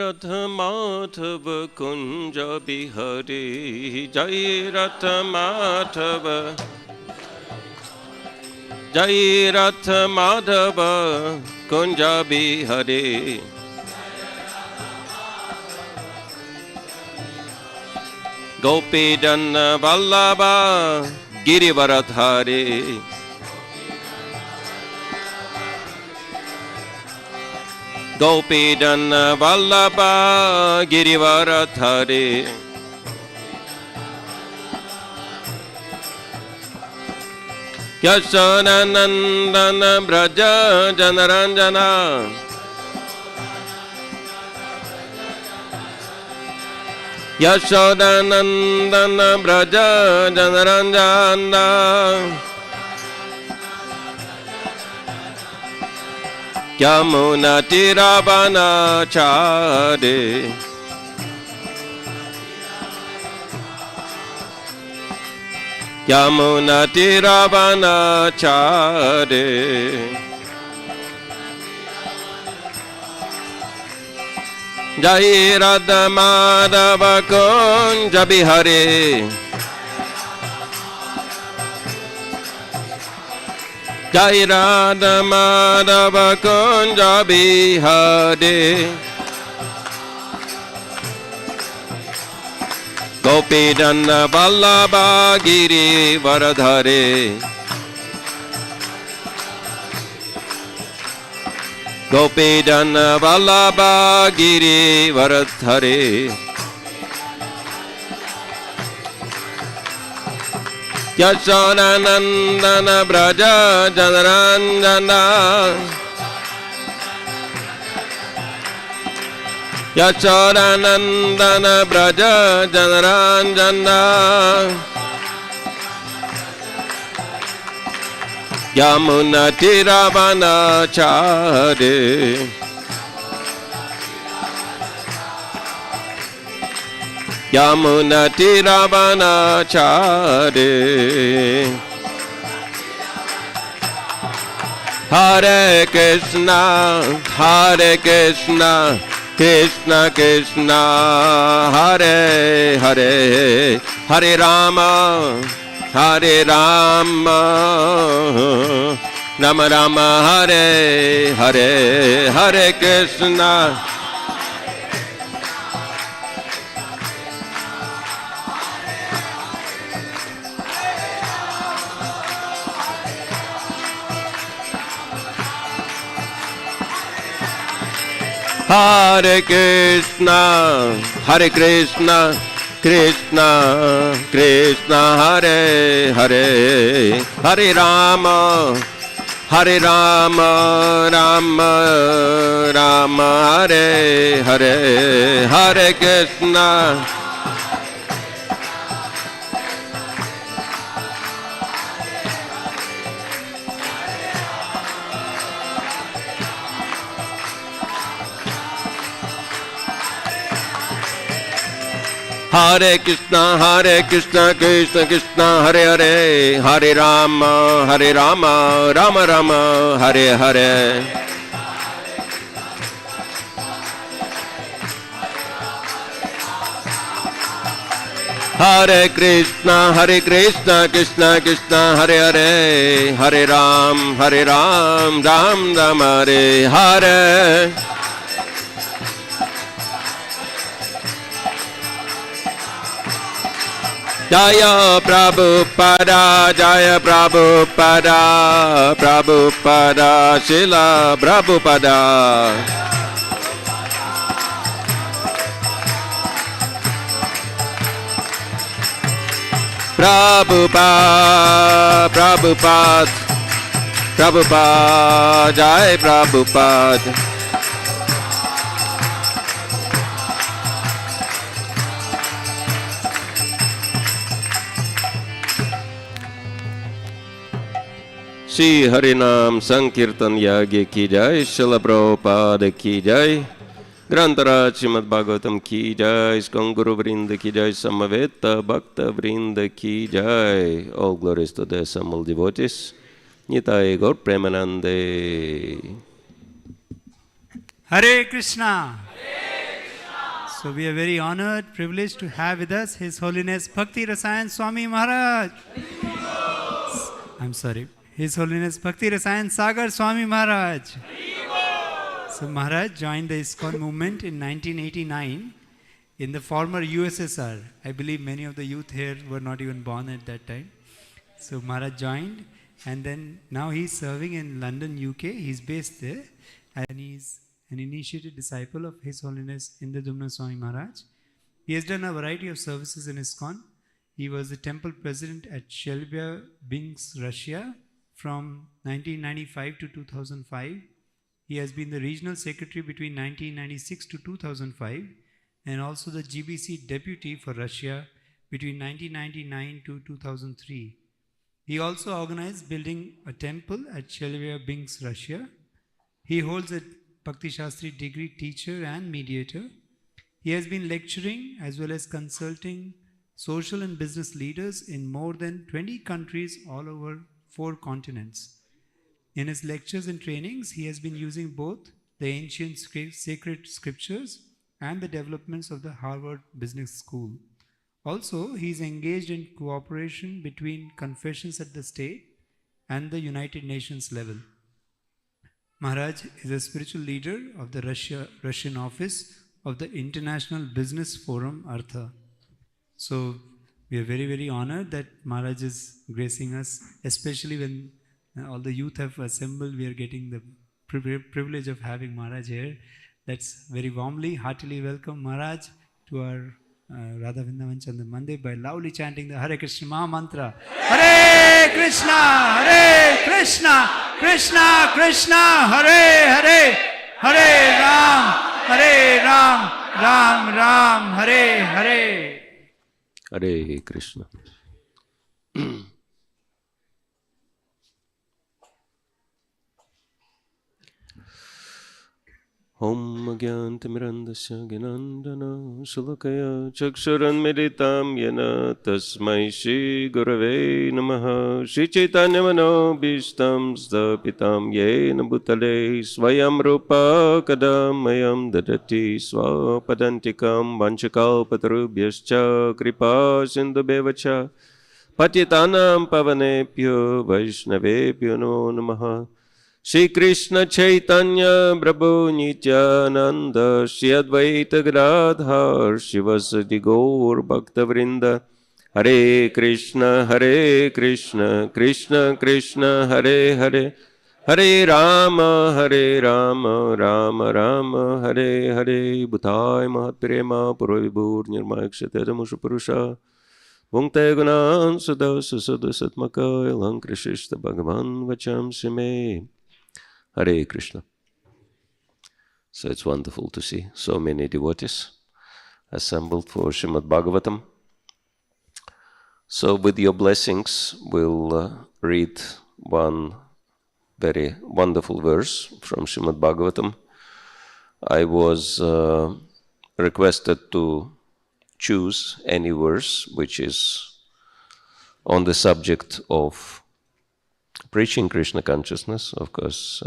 रथ माधव कुंज बिहारी जय रथ माधव जय रथ माधव कुंज बिहारी गोपीजन वल्लभ गिरिवरधारी गोपीजन वल्लभ गिरिवरधारी यशोदानंदन ब्रज जनरंजना यशोदानंदन ब्रज जनरंजना यमुना तीरावनाचारे यमुना तीरावनाचारे जय राधा माधव कुंज बिहारी जय राधा माधव कुंज बिहारी गोपीजन वल्लभ गिरिवरधारी गोपीजन वल्लभ गिरिवरधारी यशोदानंदन ब्रज जनरंजना यशोदानंदन ब्रज जनरंजना यमुना तीरावनाचारे यमुना तीरावनाचारे हरे कृष्णा कृष्ण कृष्ण हरे हरे हरे राम राम राम हरे हरे हरे कृष्ण हरे कृष्णा कृष्ण कृष्ण हरे हरे हरे राम राम राम हरे हरे हरे कृष्ण हरे कृष्णा कृष्ण कृष्ण हरे हरे हरे राम राम राम हरे हरे हरे कृष्णा कृष्ण कृष्ण हरे हरे हरे राम राम राम हरे हरे जय प्रभुपादा प्रभुपादा शिला प्रभुपादा प्रभुपाद जय प्रभुपाद श्री हरिनाम संकीर्तन यज्ञ की जय, श्रील प्रभुपाद की जय, ग्रंथराज श्रीमद् भागवतम की जय, ISKCON गुरु वृंद की जय, समवेत भक्त वृंद की जय. All glories to the assembled devotees. Nitai Gaur Premanande. Hare Krishna. So we are very honored, privileged to have with us His Holiness Bhakti Rasayana Swami Maharaj. I'm sorry. His Holiness Bhakti Rasayana Sagar Swami Maharaj. So Maharaj joined the ISKCON movement in 1989 in the former USSR. I believe many of the youth here were not even born at that time. So Maharaj joined, and then now he's serving in London, UK. He's based there, and he's an initiated disciple of His Holiness Indradumna Swami Maharaj. He has done a variety of services in ISKCON. He was the temple president at Chelyabinsk, Russia from 1995 to 2005. He has been the regional secretary between 1996 to 2005 and also the GBC deputy for Russia between 1999 to 2003. He also organized building a temple at Chelyabinsk, Russia. He holds a Bhakti Shastri degree teacher and mediator. He has been lecturing as well as consulting social and business leaders in more than 20 countries all over 4 continents. In his lectures and trainings, he has been using both the ancient sacred scriptures and the developments of the Harvard Business School. Also, he is engaged in cooperation between confessions at the state and the United Nations level. Maharaj is a spiritual leader of the Russian office of the International Business Forum, Artha. So, we are very, very honored that Maharaj is gracing us, especially when all the youth have assembled. We are getting the privilege of having Maharaj here. Let's very warmly, heartily welcome Maharaj to our Radha Vrindavan Chandra Mandir by loudly chanting the Hare Krishna Maha Mantra. Hare Krishna, Hare Krishna, Krishna Krishna, Hare Hare, Hare Ram, Ram Ram, Hare Hare. Hare Krishna. Om Agyantimirandasya Gnandana Shulakaya Chakshuranmiritam Yena Tasmai Shri Gurave Namaha Shri Chaitanya Manobhishtam Stapitam Yena Bhutale Swayam Rupa Kadamayam Dadati Swapadantikam Vanchakalpatarubhyascha Kripa Sindhubevacha Patitanam Pavanepyo Vaishnavepyo No Namaha Shri Krishna Chaitanya Prabhu Nityananda Shri Advaita Gadadhar Shivasati Gaur Bhakta Vrinda Hare Krishna Krishna Krishna Hare Hare Hare Rama Rama Rama Hare Hare Bhutai Mahatprema Puravibhur Nirmayakshatadamusha Purusha Bhungte Gunan Sada Susada Satmaka Ilankrishishta Bhagavan Vacham Sime Hare Krishna. So it's wonderful to see so many devotees assembled for Srimad Bhagavatam. So with your blessings, we'll read one very wonderful verse from Srimad Bhagavatam. I was requested to choose any verse which is on the subject of preaching Krishna consciousness. Of course,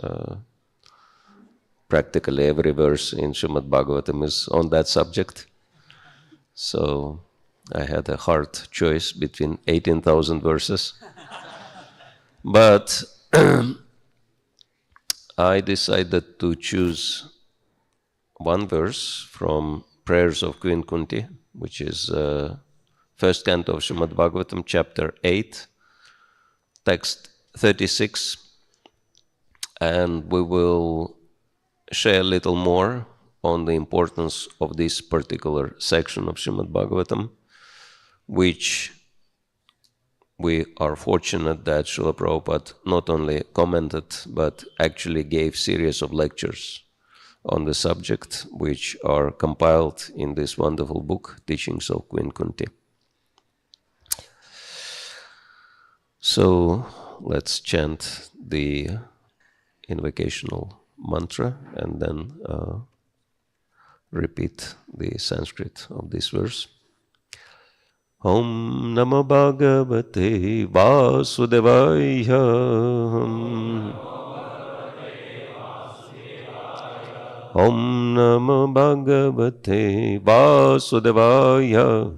practically every verse in Srimad Bhagavatam is on that subject. So I had a hard choice between 18,000 verses. But I decided to choose one verse from Prayers of Queen Kunti, which is first canto of Srimad Bhagavatam, chapter 8, text 36, and we will share a little more on the importance of this particular section of Srimad Bhagavatam, which we are fortunate that Srila Prabhupada not only commented but actually gave series of lectures on the subject, which are compiled in this wonderful book, Teachings of Queen Kunti. So let's chant the invocational mantra and then repeat the Sanskrit of this verse. Om Namo Bhagavate Vasudevaya. Om Namo Bhagavate Vasudevaya.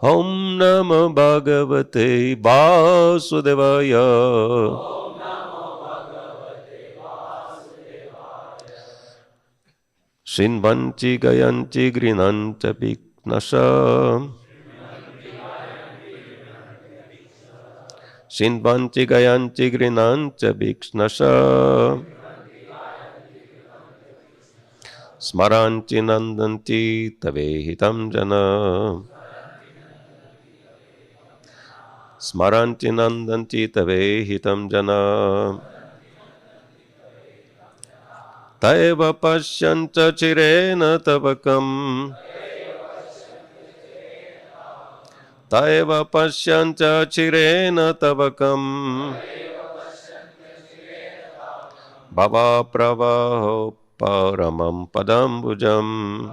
Om Namo Bhagavate Vasudevaya. Shinvanti Gayanti Grinanta Bhiknasha. Shinvanti Gayanti Grinanta Bhiknasha. Smaranti Nandanti Tavehitam Jana. Smaranti Nandanti Tavehitam Jana. Taeva Pashyanta Chirena Tavakam. Taeva Pashyanta Chirena Tavakam. Bhava Pravaho Paramam Padambujam.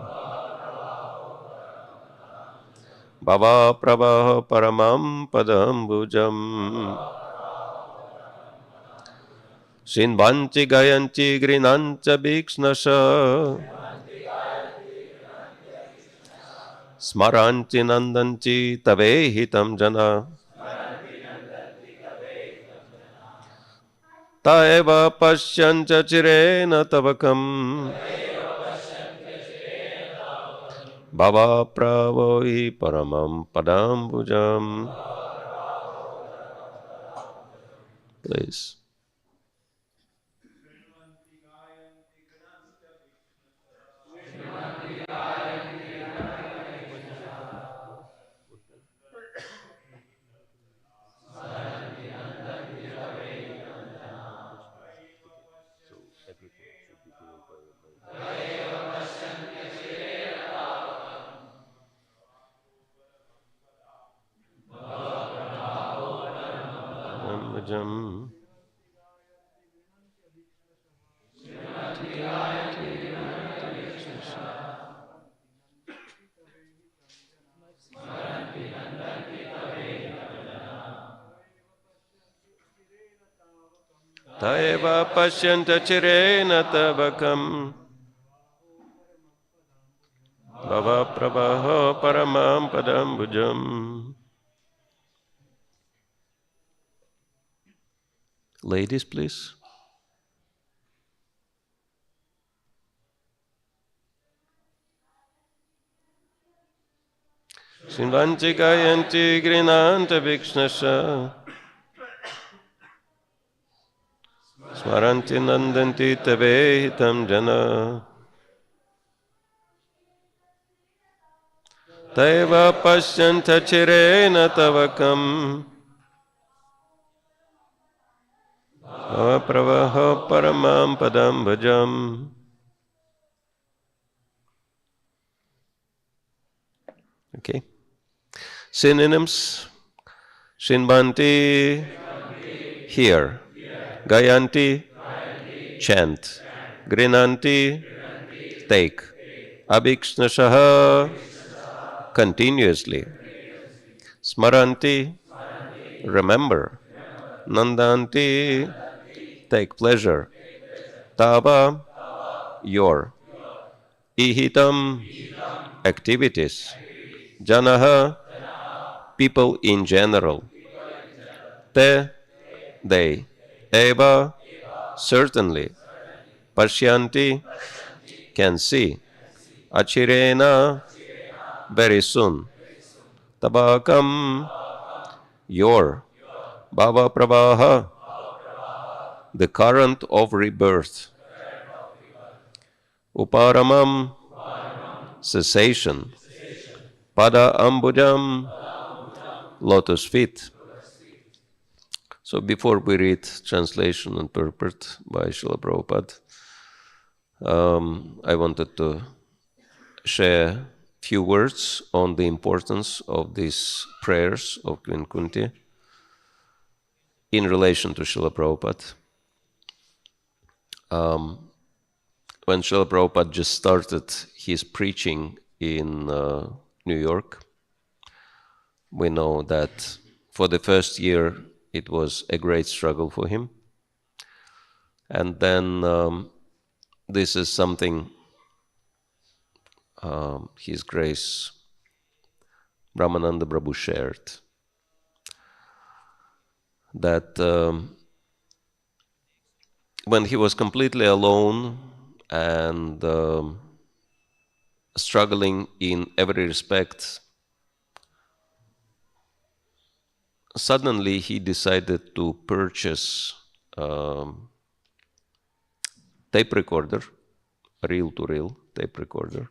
Bhava Pravaho Paramam Padambujam. Shinvanti Gayanti Grinanta Bhiknasha. Smaranti Nandanti Tavehitam Jana. Taeva Pashyanta Chirena Tavakam. Bhava Pravoi Paramam Padambujam. Please. Jam. Taeva Pashyanta Chirena Tavakam. Bhava Pravaho Paramam Padambujam. Ladies, please. Shinvanti Gayanti Grinanta Bhiknasha. Smaranti Nandanti Tavehitam Jana. Taeva Pashyanta Chirena Tavakam. Pravaho Paramam Padam Bhajam. Okay. Synonyms. Shinvanti, hear. Gayanti, chant. Grinanti, take. Abhikshnashaha, continuously. Smaranti, remember. Nandanti, take pleasure. Tava, your. Ihitam, activities. Janaha, people in general. Te, they. Eva, certainly. Pashyanti, can see. Achirena, very soon. Tabakam, your. Bhava Pravaha, the current of rebirth. Uparamam, cessation. Pada Ambujam, lotus feet. So before we read translation and purport by Srila Prabhupada, I wanted to share few words on the importance of these prayers of Queen Kunti in relation to Srila Prabhupada. When Srila Prabhupada just started his preaching in New York, we know that for the first year it was a great struggle for him. And then this is something His Grace Brahmananda Prabhu shared, that when he was completely alone and struggling in every respect, suddenly he decided to purchase tape recorder, reel-to-reel tape recorder,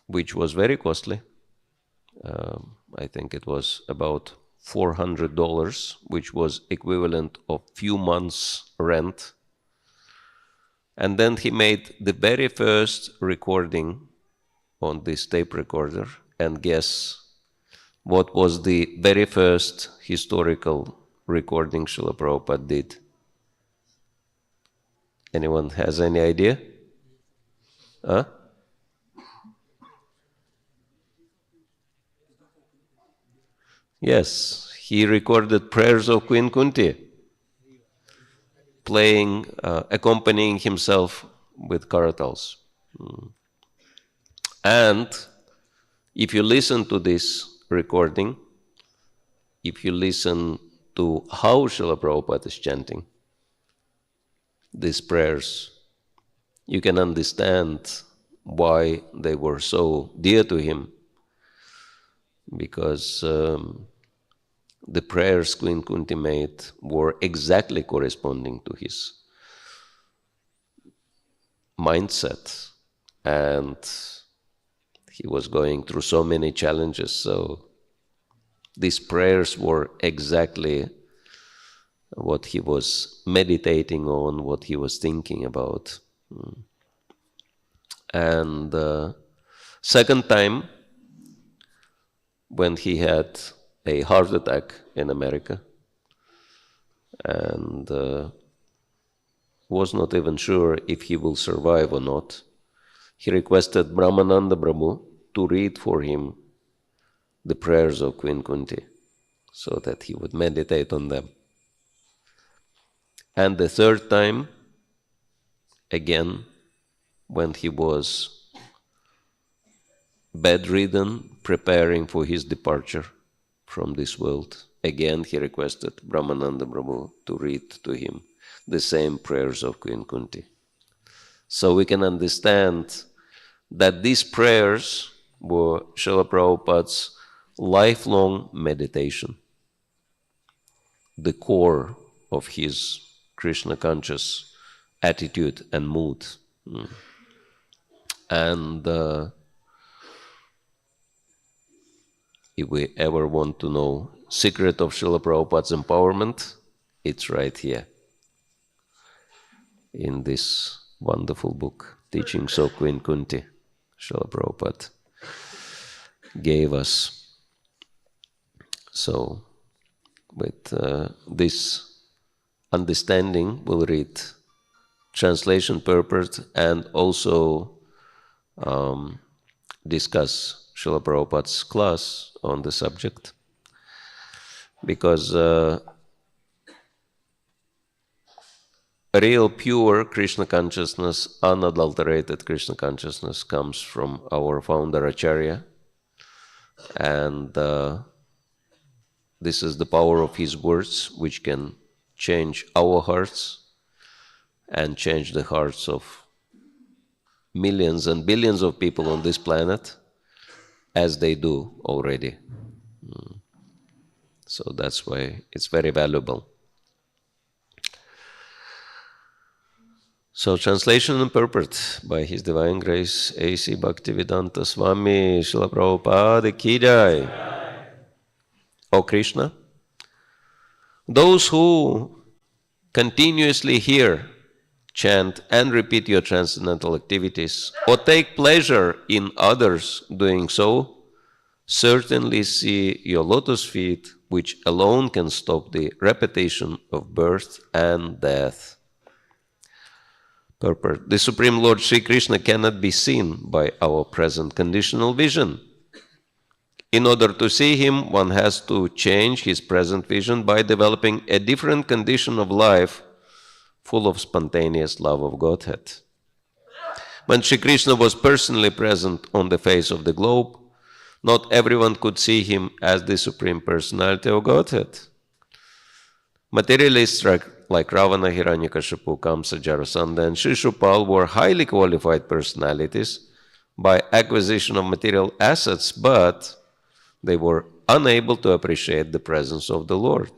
which was very costly. I think it was about $400, which was equivalent of few months' rent. And then he made the very first recording on this tape recorder, and guess what was the very first historical recording Srila Prabhupada did? Anyone has any idea? Huh? Yes, he recorded prayers of Queen Kunti, playing, accompanying himself with karatals. And if you listen to this recording, if you listen to how Srila Prabhupada is chanting these prayers, you can understand why they were so dear to him. Because the prayers Queen Kunti made were exactly corresponding to his mindset. And he was going through so many challenges, so these prayers were exactly what he was meditating on, what he was thinking about. And second time, when he had a heart attack in America and was not even sure if he will survive or not, he requested Brahmananda Prabhu to read for him the prayers of Queen Kunti so that he would meditate on them. And the third time, again, when he was bedridden, preparing for his departure from this world, again he requested Brahmananda Prabhu to read to him the same prayers of Queen Kunti. So we can understand that these prayers were Srila Prabhupada's lifelong meditation, the core of his Krishna conscious attitude and mood. And if we ever want to know secret of Srila Prabhupada's empowerment, it's right here in this wonderful book, Teachings of Queen Kunti. Srila Prabhupada gave us. So with this understanding, we'll read translation purport and also discuss Srila Prabhupada's class on the subject, because real pure Krishna consciousness, unadulterated Krishna consciousness comes from our founder Acharya, and this is the power of his words which can change our hearts and change the hearts of millions and billions of people on this planet, as they do already. So that's why it's very valuable. So translation and purport by His Divine Grace A.C. Bhaktivedanta Swami Srila Prabhupada Ki Jai. O Krishna, those who continuously hear, chant and repeat your transcendental activities or take pleasure in others doing so, certainly see your lotus feet, which alone can stop the repetition of birth and death. Purport. The Supreme Lord Sri Krishna cannot be seen by our present conditional vision. In order to see him, one has to change his present vision by developing a different condition of life full of spontaneous love of Godhead. When Sri Krishna was personally present on the face of the globe, not everyone could see him as the Supreme Personality of Godhead. Materialists like Ravana, Hiranyakashipu, Kamsa, Jarasandha, and Shishupal were highly qualified personalities by acquisition of material assets, but they were unable to appreciate the presence of the Lord.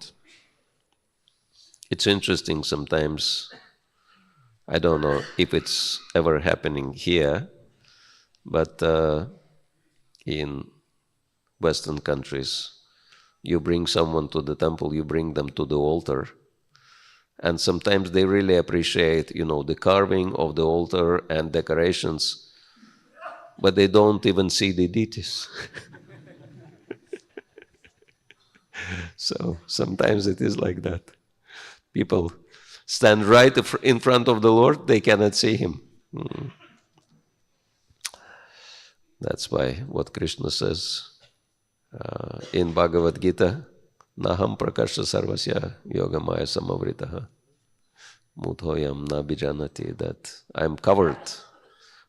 It's interesting sometimes, I don't know if it's ever happening here, but in Western countries, you bring someone to the temple, you bring them to the altar, and sometimes they really appreciate, the carving of the altar and decorations, but they don't even see the deities. So sometimes it is like that. People stand right in front of the Lord, they cannot see him. That's why what Krishna says in Bhagavad Gita, Naham prakasha sarvasya yogamaya samavritaha mudhoyam nabijanati, that I'm covered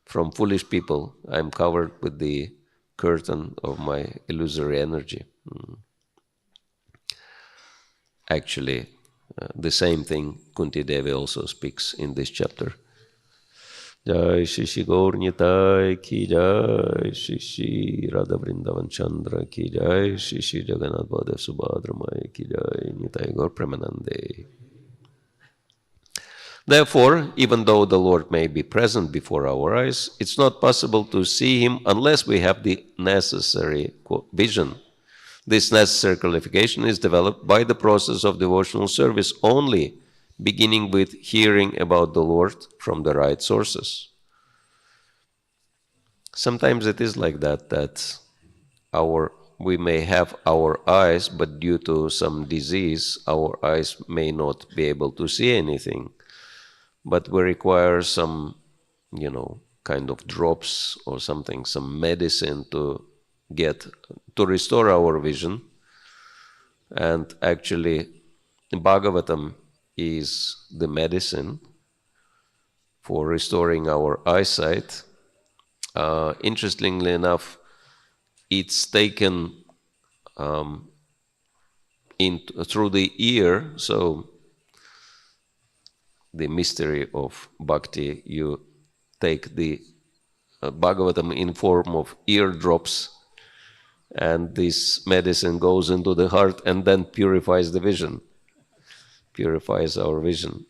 from foolish people, I'm covered with the curtain of my illusory energy. Actually, the same thing Kunti Devi also speaks in this chapter. Jai Shri Shri Gaur Nitai ki Jai, Shri Shri Radha Vrindavan Chandra ki Jai, Shri Shri Jagannath Baladev Subhadra Maya ki Jai, Nitai Gaur Premanande. Therefore, even though the Lord may be present before our eyes, it's not possible to see him unless we have the necessary vision. This necessary qualification is developed by the process of devotional service only, beginning with hearing about the Lord from the right sources. Sometimes it is like that we may have our eyes, but due to some disease, our eyes may not be able to see anything. But we require some, kind of drops or something, some medicine to restore our vision. And actually, Bhagavatam is the medicine for restoring our eyesight. Interestingly enough, it's taken through the ear, so the mystery of Bhakti, you take the Bhagavatam in form of eardrops, and this medicine goes into the heart and then purifies the vision, purifies our vision.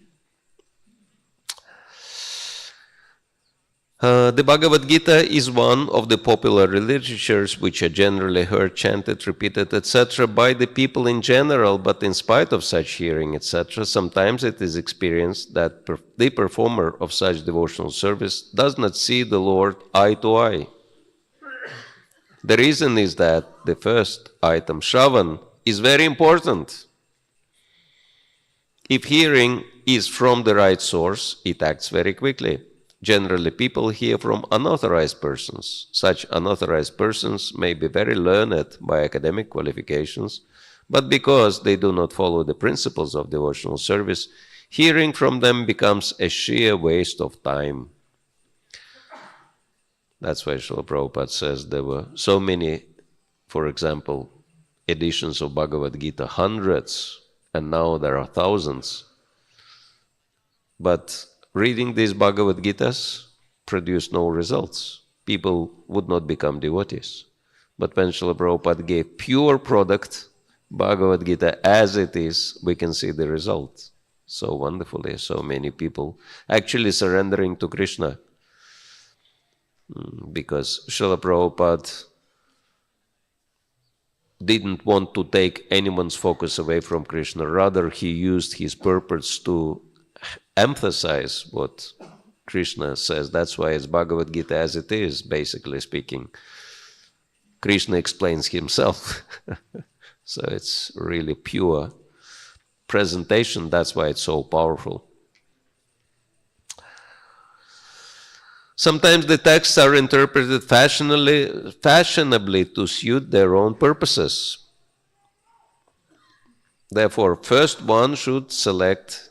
The Bhagavad Gita is one of the popular literatures which are generally heard, chanted, repeated, etc. by the people in general, but in spite of such hearing, etc., sometimes it is experienced that the performer of such devotional service does not see the Lord eye to eye. The reason is that the first item, Shravan, is very important. If hearing is from the right source, it acts very quickly. Generally, people hear from unauthorized persons. Such unauthorized persons may be very learned by academic qualifications, but because they do not follow the principles of devotional service, hearing from them becomes a sheer waste of time. That's why Srila Prabhupada says there were so many, for example, editions of Bhagavad Gita, hundreds, and now there are thousands. But reading these Bhagavad Gitas produced no results. People would not become devotees. But when Srila Prabhupada gave pure product, Bhagavad Gita as it is, we can see the result so wonderfully. So many people actually surrendering to Krishna. Because Srila Prabhupada didn't want to take anyone's focus away from Krishna. Rather, he used his purpose to emphasize what Krishna says. That's why it's Bhagavad Gita as it is, basically speaking. Krishna explains himself. So it's really pure presentation. That's why it's so powerful. Sometimes the texts are interpreted fashionably to suit their own purposes. Therefore, first one should select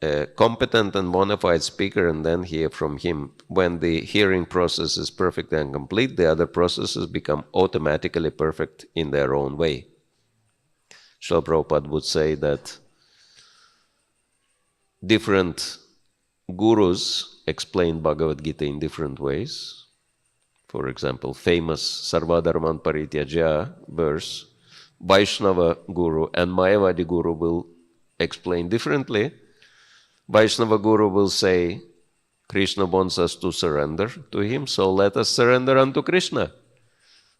a competent and bona fide speaker and then hear from him. When the hearing process is perfect and complete, the other processes become automatically perfect in their own way. Srila Prabhupada would say that different gurus explain Bhagavad Gita in different ways. For example, famous Sarvadharman Parityajya verse, Vaishnava Guru and Mayavadi Guru will explain differently. Vaishnava Guru will say, Krishna wants us to surrender to him, so let us surrender unto Krishna.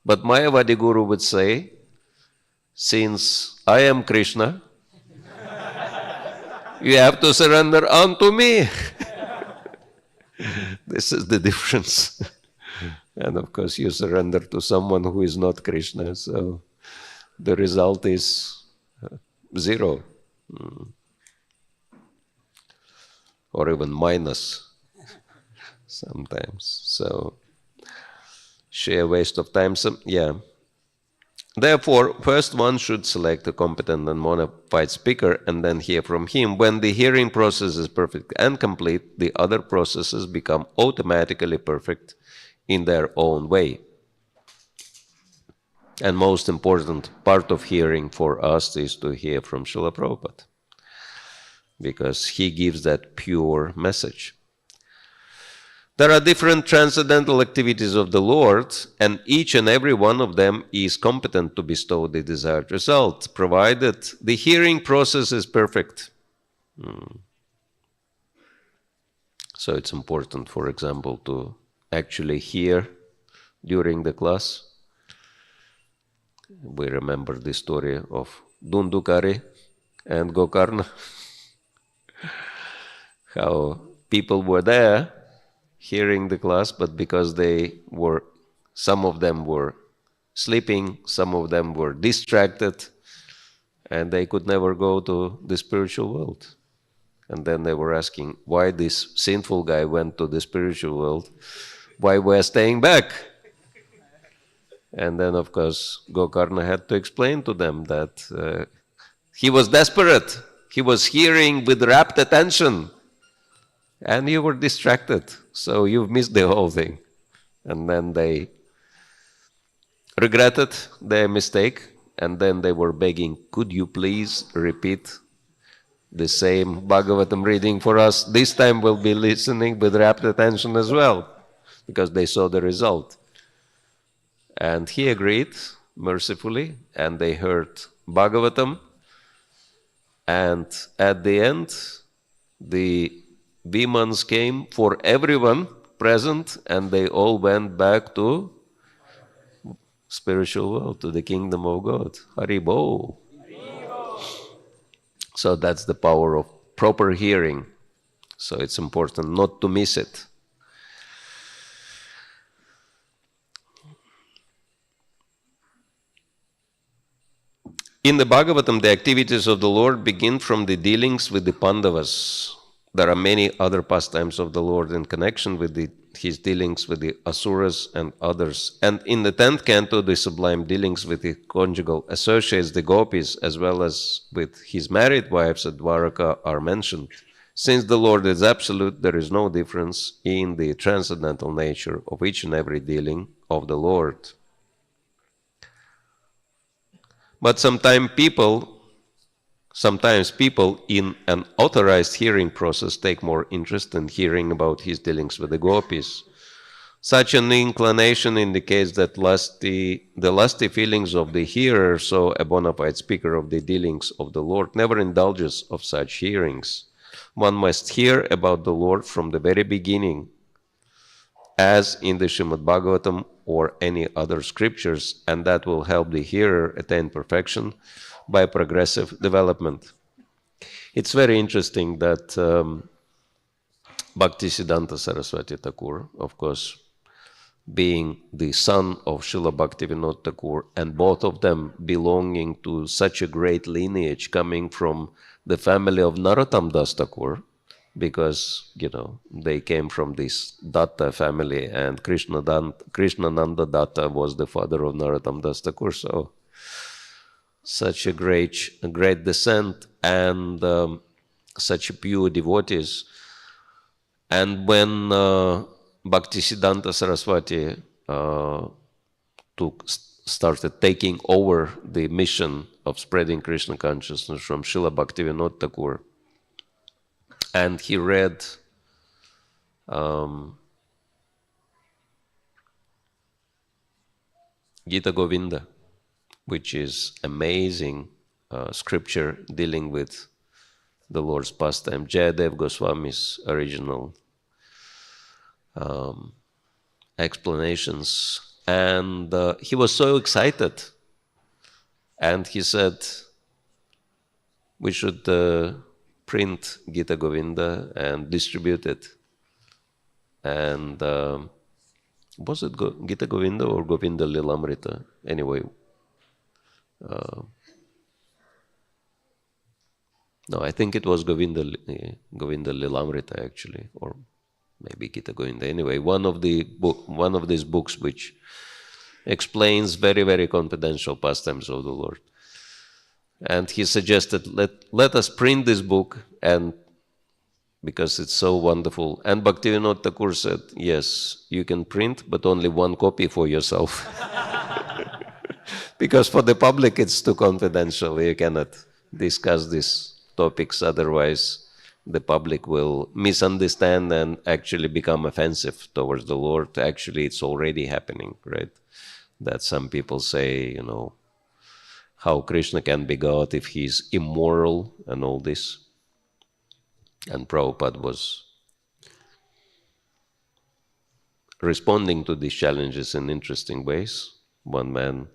But Mayavadi Guru would say, since I am Krishna, you have to surrender unto me. This is the difference. And of course you surrender to someone who is not Krishna, so the result is zero. Or even minus sometimes. So sheer waste of time. Therefore, first one should select a competent and bona fide speaker and then hear from him. When the hearing process is perfect and complete, the other processes become automatically perfect in their own way. And most important part of hearing for us is to hear from Srila Prabhupada, because he gives that pure message. There are different transcendental activities of the Lord, and each and every one of them is competent to bestow the desired result, provided the hearing process is perfect. So it's important, for example, to actually hear during the class. We remember the story of Dundukari and Gokarna. How people were there hearing the class, but because some of them were sleeping, some of them were distracted, and they could never go to the spiritual world. And then they were asking why this sinful guy went to the spiritual world, why we're staying back. And then, of course, Gokarna had to explain to them that he was desperate. He was hearing with rapt attention, and you were distracted, so you've missed the whole thing. And then they regretted their mistake, and then they were begging, could you please repeat the same Bhagavatam reading for us? This time we'll be listening with rapt attention as well, because they saw the result. And he agreed mercifully, and they heard Bhagavatam. And at the end, the Vimans came for everyone present, and they all went back to spiritual world, to the kingdom of God. Haribo. So that's the power of proper hearing. So it's important not to miss it. In the Bhagavatam, the activities of the Lord begin from the dealings with the Pandavas. There are many other pastimes of the Lord in connection with his dealings with the Asuras and others. And in the 10th canto, the sublime dealings with the conjugal associates, the gopis, as well as with his married wives at Dwaraka are mentioned. Since the Lord is absolute, there is no difference in the transcendental nature of each and every dealing of the Lord. But sometimes people in an authorized hearing process take more interest in hearing about his dealings with the gopis. Such an inclination indicates that the lusty feelings of the hearer, so a bona fide speaker of the dealings of the Lord never indulges of such hearings. One must hear about the Lord from the very beginning, as in the Srimad Bhagavatam or any other scriptures, and that will help the hearer attain perfection by progressive development. It's very interesting that Bhaktisiddhanta Saraswati Thakur, of course, being the son of Srila Bhaktivinoda Thakur, and both of them belonging to such a great lineage coming from the family of Narottam Das Thakur, because, they came from this Datta family, and Krishnananda Datta was the father of Narottam Das Thakur. So, such a great descent, and such pure devotees. And when Bhaktisiddhanta Saraswati started taking over the mission of spreading Krishna consciousness from Srila Bhaktivinoda Thakur, and he read Gita Govinda, which is amazing scripture dealing with the Lord's pastime, Jayadev Goswami's original explanations. And he was so excited, and he said, we should print Gita Govinda and distribute it. And was it Gita Govinda or Govinda Lilamrita? Anyway, no, I think it was Govinda Lilamrita actually, or maybe Gita Govinda. Anyway, one of these books which explains very, very confidential pastimes of the Lord. And he suggested, let us print this book, and because it's so wonderful. And Bhaktivinoda Thakur said, yes, you can print, but only one copy for yourself. Because for the public it's too confidential. You cannot discuss these topics, otherwise the public will misunderstand and actually become offensive towards the Lord. Actually, it's already happening, right? That some people say, how Krishna can be God if he's immoral and all this. And Prabhupada was responding to these challenges in interesting ways. One man,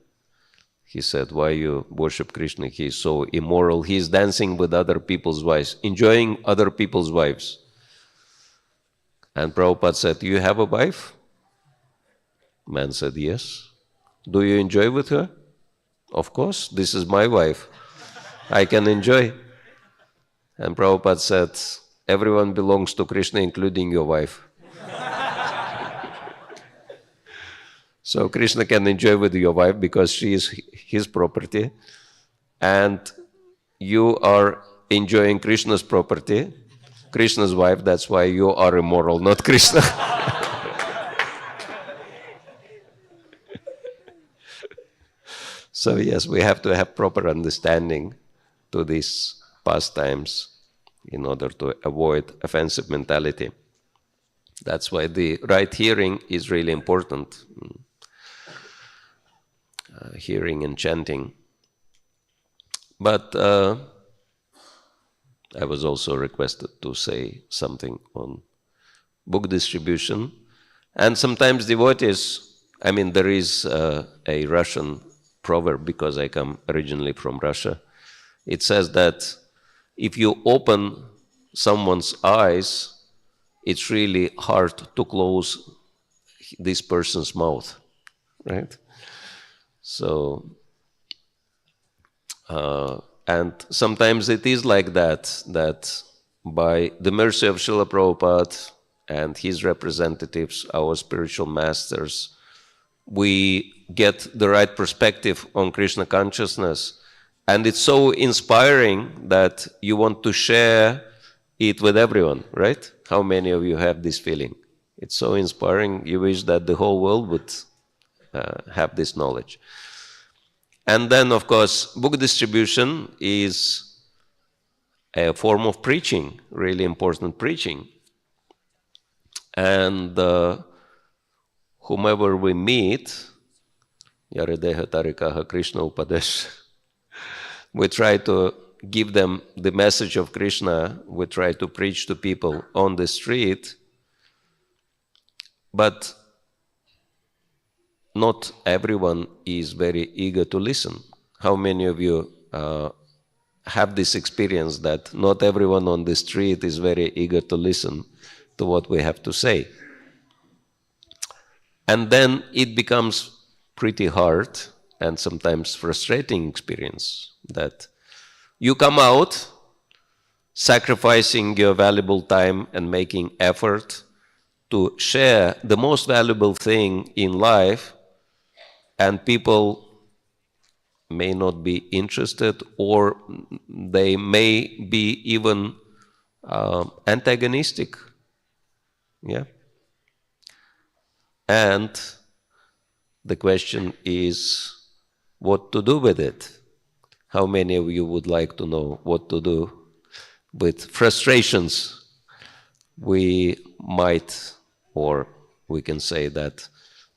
he said, why you worship Krishna? He is so immoral. He is dancing with other people's wives, enjoying other people's wives. And Prabhupada said, you have a wife? Man said, yes. Do you enjoy with her? Of course, this is my wife. I can enjoy. And Prabhupada said, everyone belongs to Krishna, including your wife. So Krishna can enjoy with your wife because she is his property, and you are enjoying Krishna's property, Krishna's wife. That's why you are immoral, not Krishna. So yes, we have to have proper understanding to these pastimes in order to avoid offensive mentality. That's why the right hearing is really important. Hearing and chanting. But I was also requested to say something on book distribution. And sometimes devotees, there is a Russian proverb, because I come originally from Russia. It says that if you open someone's eyes, it's really hard to close this person's mouth, right? So, and sometimes it is like that by the mercy of Srila Prabhupada and his representatives, our spiritual masters, we get the right perspective on Krishna consciousness. And it's so inspiring that you want to share it with everyone, right? How many of you have this feeling? It's so inspiring. You wish that the whole world would have this knowledge. And then, of course, book distribution is a form of preaching, really important preaching. And whomever we meet, Yaredeha Tarikaha Krishna Upadesh, we try to give them the message of Krishna, we try to preach to people on the street, but not everyone is very eager to listen. How many of you have this experience that not everyone on the street is very eager to listen to what we have to say? And then it becomes pretty hard and sometimes frustrating experience that you come out sacrificing your valuable time and making effort to share the most valuable thing in life, and people may not be interested, or they may be even antagonistic. Yeah. And the question is what to do with it. How many of you would like to know what to do with frustrations we might, or we can say that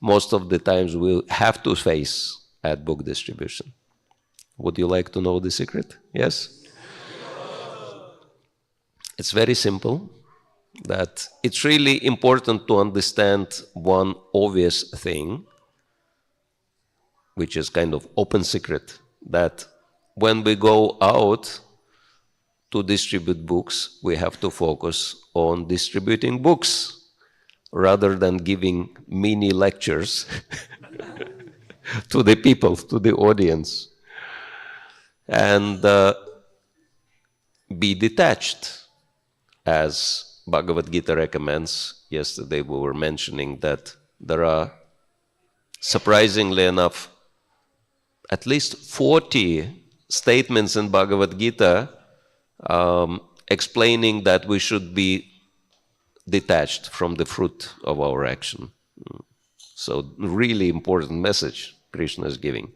most of the times we'll have to face at book distribution? Would you like to know the secret? Yes? It's very simple, that it's really important to understand one obvious thing, which is kind of open secret, that when we go out to distribute books, we have to focus on distributing books rather than giving mini lectures to the people, to the audience. And be detached, as Bhagavad Gita recommends. Yesterday we were mentioning that there are, surprisingly enough, at least 40 statements in Bhagavad Gita explaining that we should be detached from the fruit of our action. So really important message Krishna is giving.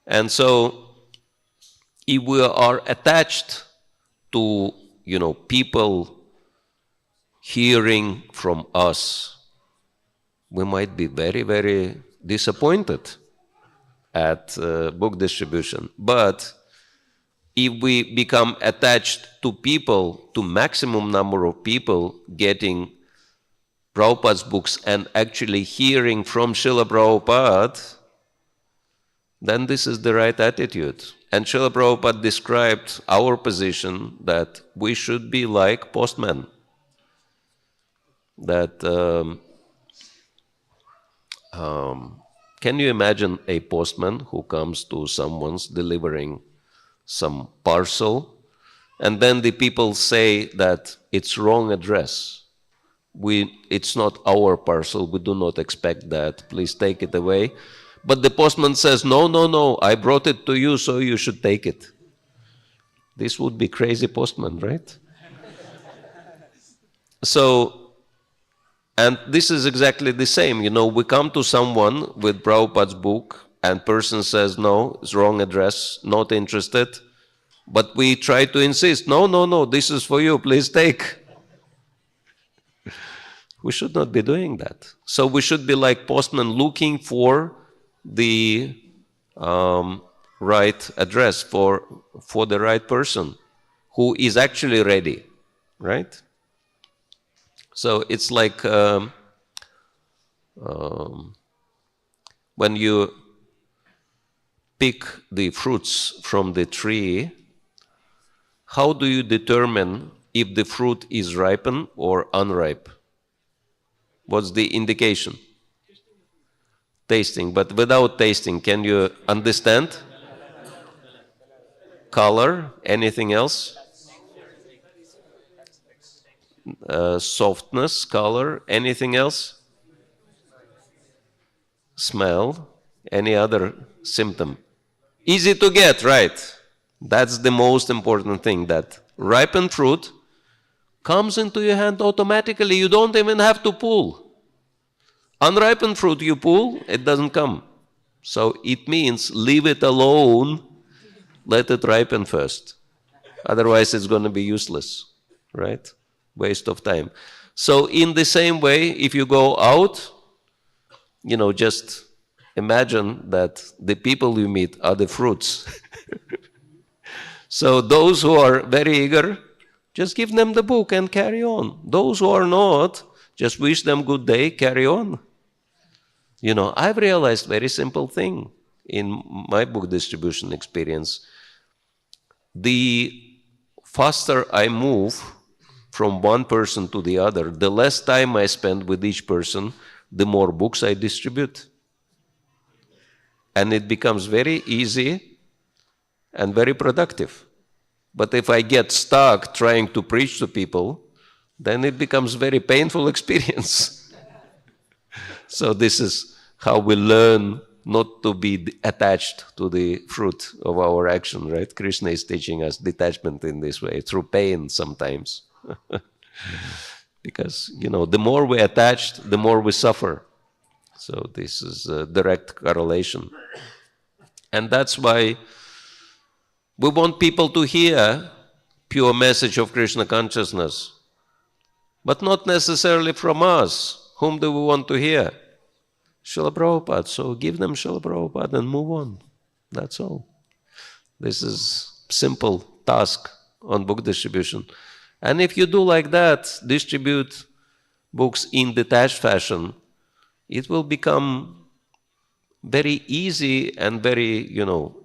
And so if we are attached to, people hearing from us, we might be very, very disappointed at book distribution. But if we become attached to people, to maximum number of people getting Prabhupada's books and actually hearing from Srila Prabhupada, then this is the right attitude. And Srila Prabhupada described our position that we should be like postmen. That, can you imagine a postman who comes to someone's delivering some parcel, and then the people say that it's wrong address. It's not our parcel, we do not expect that, please take it away. But the postman says, no, I brought it to you, so you should take it. This would be crazy postman, right? So, and this is exactly the same. We come to someone with Prabhupada's book, and person says, no, it's wrong address, not interested. But we try to insist, no, this is for you, please take. We should not be doing that. So we should be like postmen, looking for the right address for the right person who is actually ready, right? So it's like when you pick the fruits from the tree, how do you determine if the fruit is ripened or unripe? What's the indication? Tasting. But without tasting, can you understand? Color, anything else? Softness, color, anything else? Smell, any other symptom? Easy to get, right? That's the most important thing, that ripened fruit comes into your hand automatically. You don't even have to pull. Unripened fruit you pull, it doesn't come. So it means leave it alone, let it ripen first. Otherwise it's going to be useless, right? Waste of time. So in the same way, if you go out, just imagine that the people you meet are the fruits. So those who are very eager, just give them the book and carry on. Those who are not, just wish them good day, carry on. I've realized very simple thing in my book distribution experience. The faster I move from one person to the other, the less time I spend with each person, the more books I distribute. And it becomes very easy and very productive. But if I get stuck trying to preach to people, then it becomes very painful experience. So this is how we learn not to be attached to the fruit of our action, right? Krishna is teaching us detachment in this way, through pain sometimes. Because, the more we're attached, the more we suffer. So this is a direct correlation. And that's why we want people to hear pure message of Krishna consciousness, but not necessarily from us. Whom do we want to hear? Srila Prabhupada. So give them Srila Prabhupada and move on. That's all. This is simple task on book distribution. And if you do like that, distribute books in detached fashion, it will become very easy and very,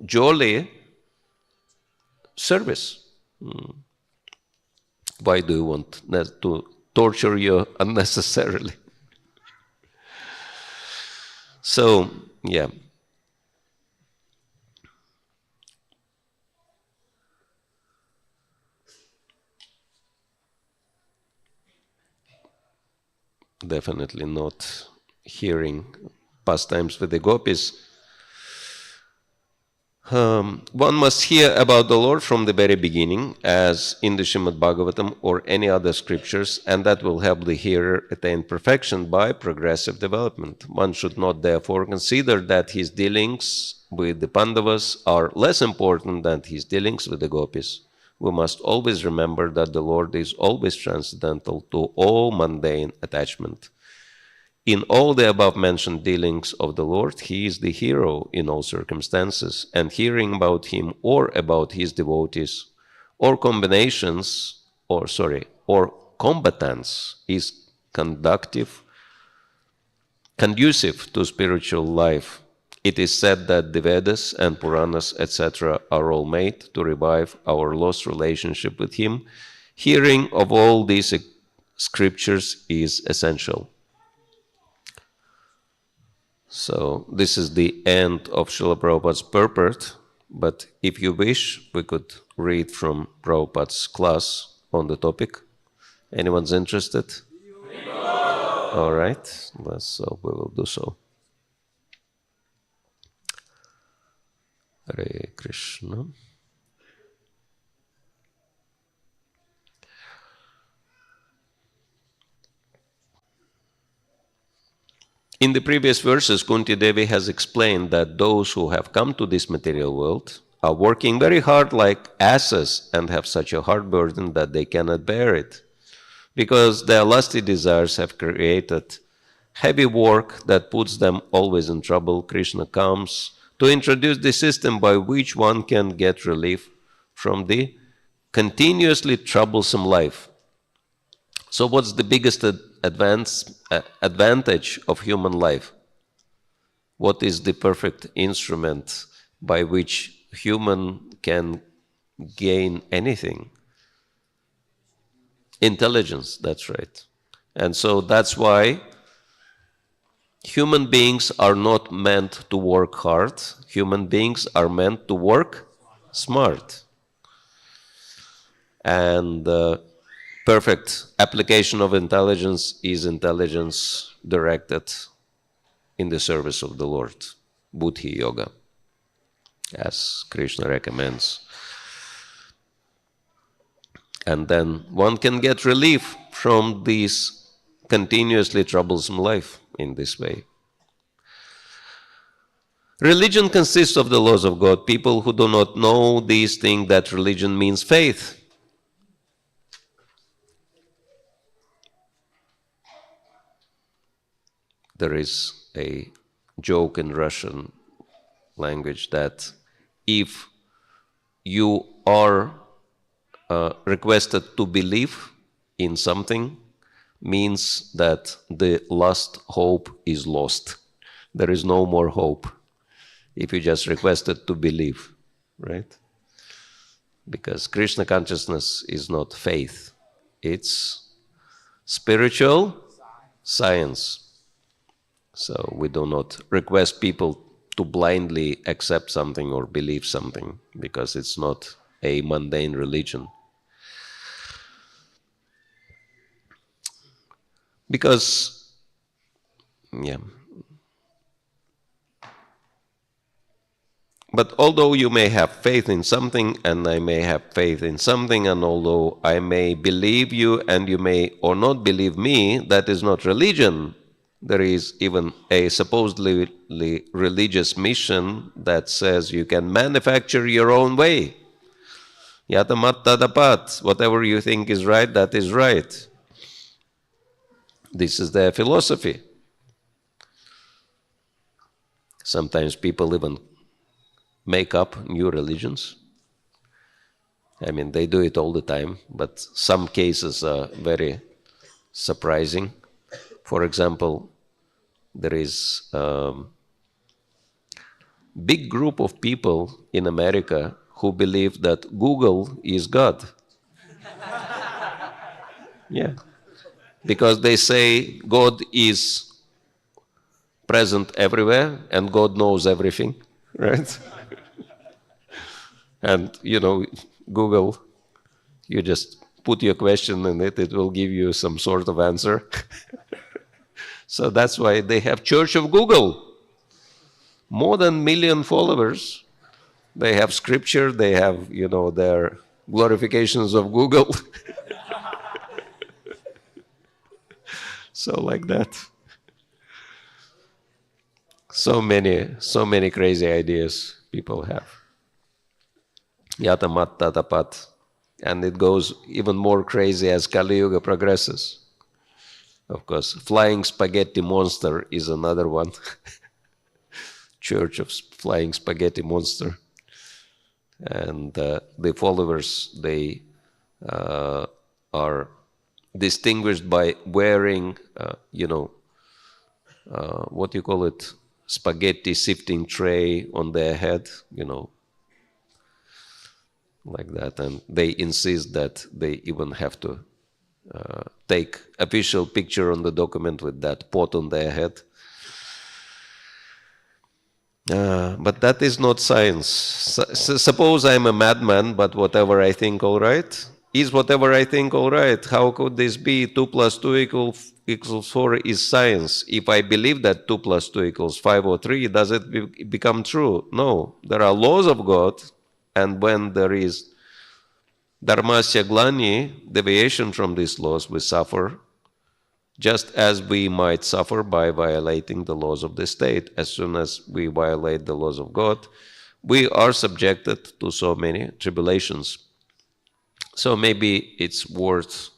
jolly service. Why do you want to torture you unnecessarily? So, yeah. Definitely not hearing pastimes with the gopis. One must hear about the Lord from the very beginning, as in the Srimad Bhagavatam or any other scriptures, and that will help the hearer attain perfection by progressive development. One should not therefore consider that his dealings with the Pandavas are less important than his dealings with the gopis. We must always remember that the Lord is always transcendental to all mundane attachment. In all the above-mentioned dealings of the Lord, he is the hero in all circumstances, and hearing about him or about his devotees or combatants is conducive to spiritual life. It is said that the Vedas and Puranas, etc., are all made to revive our lost relationship with him. Hearing of all these scriptures is essential. So this is the end of Srila Prabhupada's purport, but if you wish, we could read from Prabhupada's class on the topic. Anyone's interested? All right, so we will do so. Hare Krishna. In the previous verses, Kunti Devi has explained that those who have come to this material world are working very hard like asses and have such a hard burden that they cannot bear it, because their lusty desires have created heavy work that puts them always in trouble. Krishna comes to introduce the system by which one can get relief from the continuously troublesome life. So what's the biggest advantage of human life? What is the perfect instrument by which human can gain anything? Intelligence, that's right. And so that's why human beings are not meant to work hard. Human beings are meant to work smart. And perfect application of intelligence is intelligence directed in the service of the Lord, Buddhi Yoga, as Krishna recommends. And then one can get relief from this continuously troublesome life in this way. Religion consists of the laws of God. People who do not know these think that religion means faith. There is a joke in Russian language that if you are requested to believe in something, means that the last hope is lost. There is no more hope if you just requested to believe, right? Because Krishna consciousness is not faith. It's spiritual science. So we do not request people to blindly accept something or believe something, because it's not a mundane religion. Because, yeah. But although you may have faith in something and I may have faith in something, and although I may believe you and you may or not believe me, that is not religion. There is even a supposedly religious mission that says you can manufacture your own way. Yatamat tadapat. Whatever you think is right, that is right. This is their philosophy. Sometimes people even make up new religions. I mean, they do it all the time, but some cases are very surprising. For example, there is a big group of people in America who believe that Google is God. Yeah. Because they say God is present everywhere and God knows everything, right? And, Google, you just put your question in it, it will give you some sort of answer. So that's why they have Church of Google. More than 1 million followers. They have scripture, they have, their glorifications of Google. So like that. So many crazy ideas people have. Yatamat tatapat. And it goes even more crazy as Kali Yuga progresses. Of course, Flying Spaghetti Monster is another one. Church of Flying Spaghetti Monster. And the followers, they are distinguished by wearing, what do you call it? Spaghetti sifting tray on their head, like that. And they insist that they even have to take official picture on the document with that pot on their head. But that is not science. Suppose I'm a madman, but whatever I think, all right? Is whatever I think all right? How could this be? 2 + 2 equals 4 is science. If I believe that 2 + 2 = 5 or 3, does it become true? No. There are laws of God, and when there is dharmasya glani, deviation from these laws, we suffer, just as we might suffer by violating the laws of the state. As soon as we violate the laws of God, we are subjected to so many tribulations. So maybe it's worth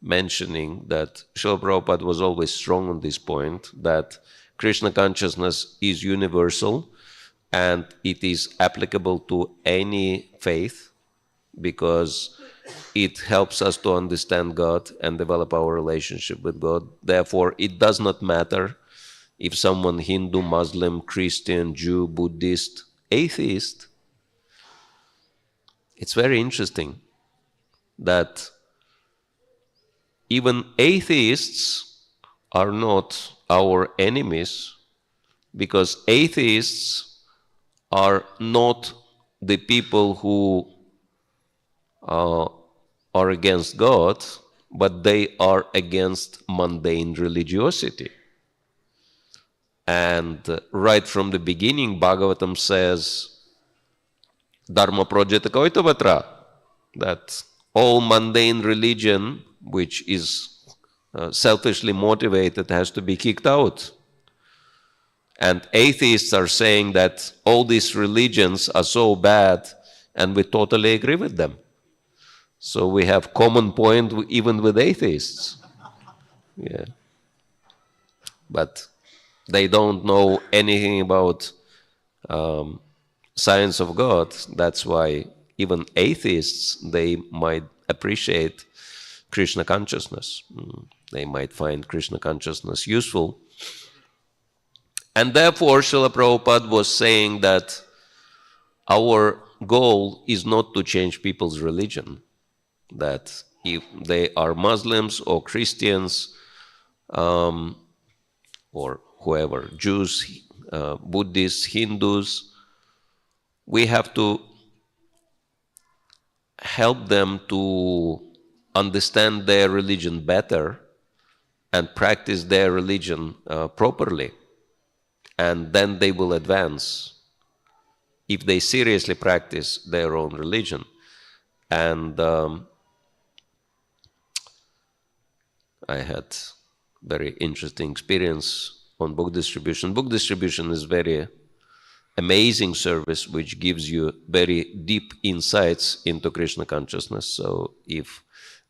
mentioning that Srila Prabhupada was always strong on this point, that Krishna consciousness is universal and it is applicable to any faith because it helps us to understand God and develop our relationship with God. Therefore, it does not matter if someone Hindu, Muslim, Christian, Jew, Buddhist, atheist. It's very interesting that even atheists are not our enemies, because atheists are not the people who are against God, but they are against mundane religiosity. And right from the beginning, Bhagavatam says, Dharma projeta koitavatra, that all mundane religion, which is selfishly motivated, has to be kicked out. And atheists are saying that all these religions are so bad, and we totally agree with them. So we have common point even with atheists. Yeah. But they don't know anything about science of God. That's why even atheists, they might appreciate Krishna consciousness. They might find Krishna consciousness useful. And therefore, Srila Prabhupada was saying that our goal is not to change people's religion. That if they are Muslims or Christians or whoever, Jews, Buddhists, Hindus, we have to help them to understand their religion better and practice their religion properly, and then they will advance if they seriously practice their own religion. And I had very interesting experience on book distribution. Book distribution is very amazing service which gives you very deep insights into Krishna consciousness. So if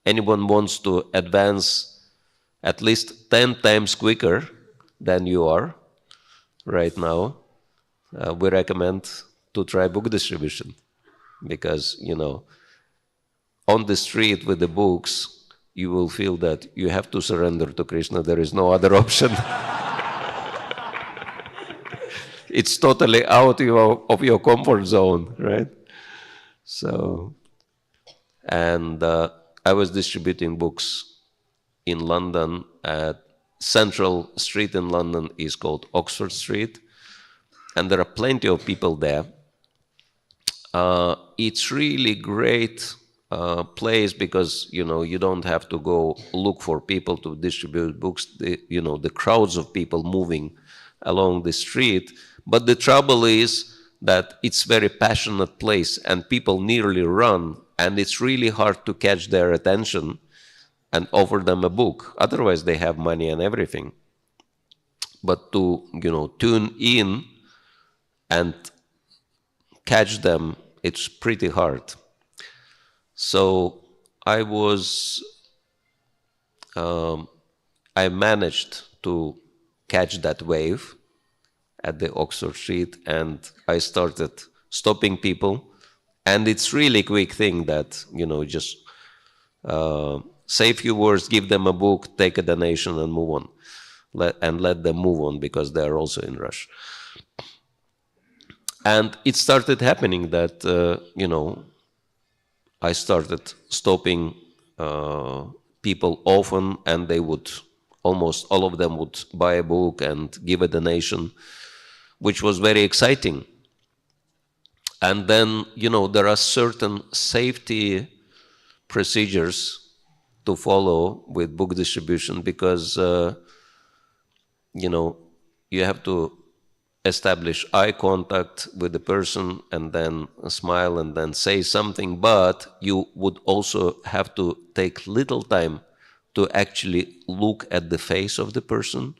anyone wants to advance at least 10 times quicker than you are right now, we recommend to try book distribution, because, you know, on the street with the books, you will feel that you have to surrender to Krishna. There is no other option. It's totally out of your comfort zone, right? So, and I was distributing books in London. At Central Street in London is called Oxford Street, and there are plenty of people there. It's really great place because, you know, you don't have to go look for people to distribute books. You know, the crowds of people moving along the street. But the trouble is that it's very passionate place and people nearly run, and it's really hard to catch their attention and offer them a book. Otherwise they have money and everything. But to, you know, tune in and catch them, it's pretty hard. So I managed to catch that wave at the Oxford Street, and I started stopping people. And it's really quick thing that, you know, just say a few words, give them a book, take a donation and move on. Let them move on, because they are also in rush. And it started happening that, you know, I started stopping people often, and they would, almost all of them would buy a book and give a donation, which was very exciting. And then, you know, there are certain safety procedures to follow with book distribution, because, you know, you have to establish eye contact with the person and then smile and then say something, but you would also have to take little time to actually look at the face of the person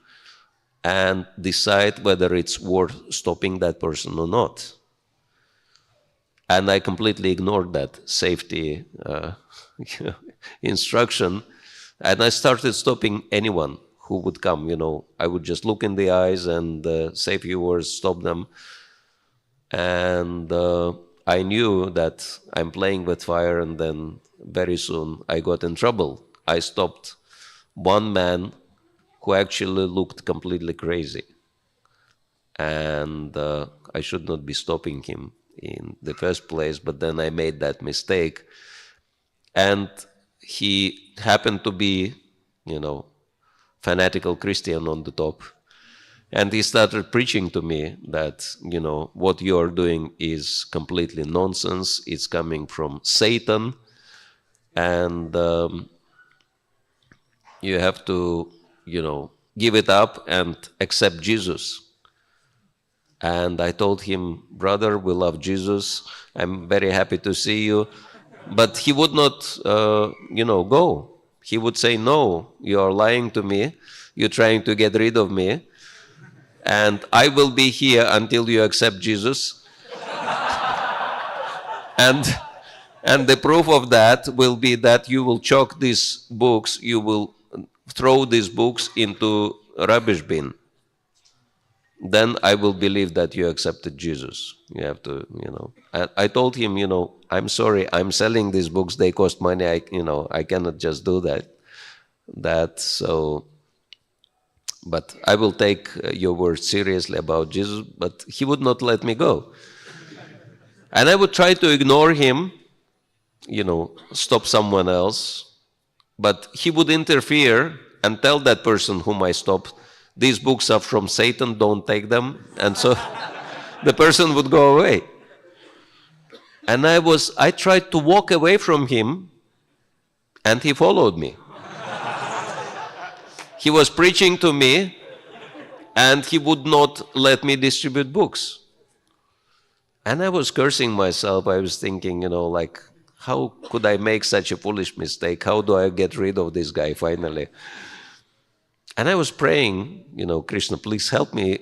and decide whether it's worth stopping that person or not. And I completely ignored that safety instruction, and I started stopping anyone who would come. You know, I would just look in the eyes and say a few words, stop them. And I knew that I'm playing with fire, and then very soon I got in trouble. I stopped one man who actually looked completely crazy, and I should not be stopping him in the first place, but then I made that mistake. And he happened to be, you know, fanatical Christian on the top. And he started preaching to me that, you know, what you are doing is completely nonsense. It's coming from Satan. And you have to, you know, give it up and accept Jesus. And I told him, brother, we love Jesus. I'm very happy to see you. But he would not, you know, go. He would say, no, you are lying to me. You're trying to get rid of me. And I will be here until you accept Jesus. And the proof of that will be that you will chuck these books, you will throw these books into a rubbish bin. Then I will believe that you accepted Jesus. You have to, you know. I told him, you know, I'm sorry, I'm selling these books, they cost money, I cannot just do that. So, but I will take your word seriously about Jesus, but he would not let me go. And I would try to ignore him, you know, stop someone else, but he would interfere and tell that person whom I stopped, these books are from Satan, don't take them. And so the person would go away. And I tried to walk away from him, and he followed me. He was preaching to me, and he would not let me distribute books. And I was cursing myself. I was thinking, like, how could I make such a foolish mistake? How do I get rid of this guy finally? And I was praying, Krishna, please help me,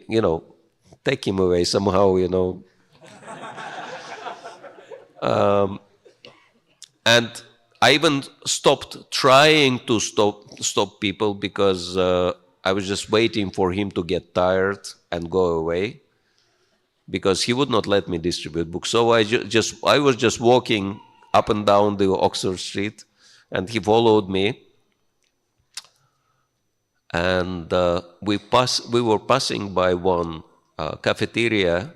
take him away somehow, And I even stopped trying to stop people because I was just waiting for him to get tired and go away, because he would not let me distribute books. So I was just walking up and down the Oxford Street, and he followed me. And we were passing by one cafeteria,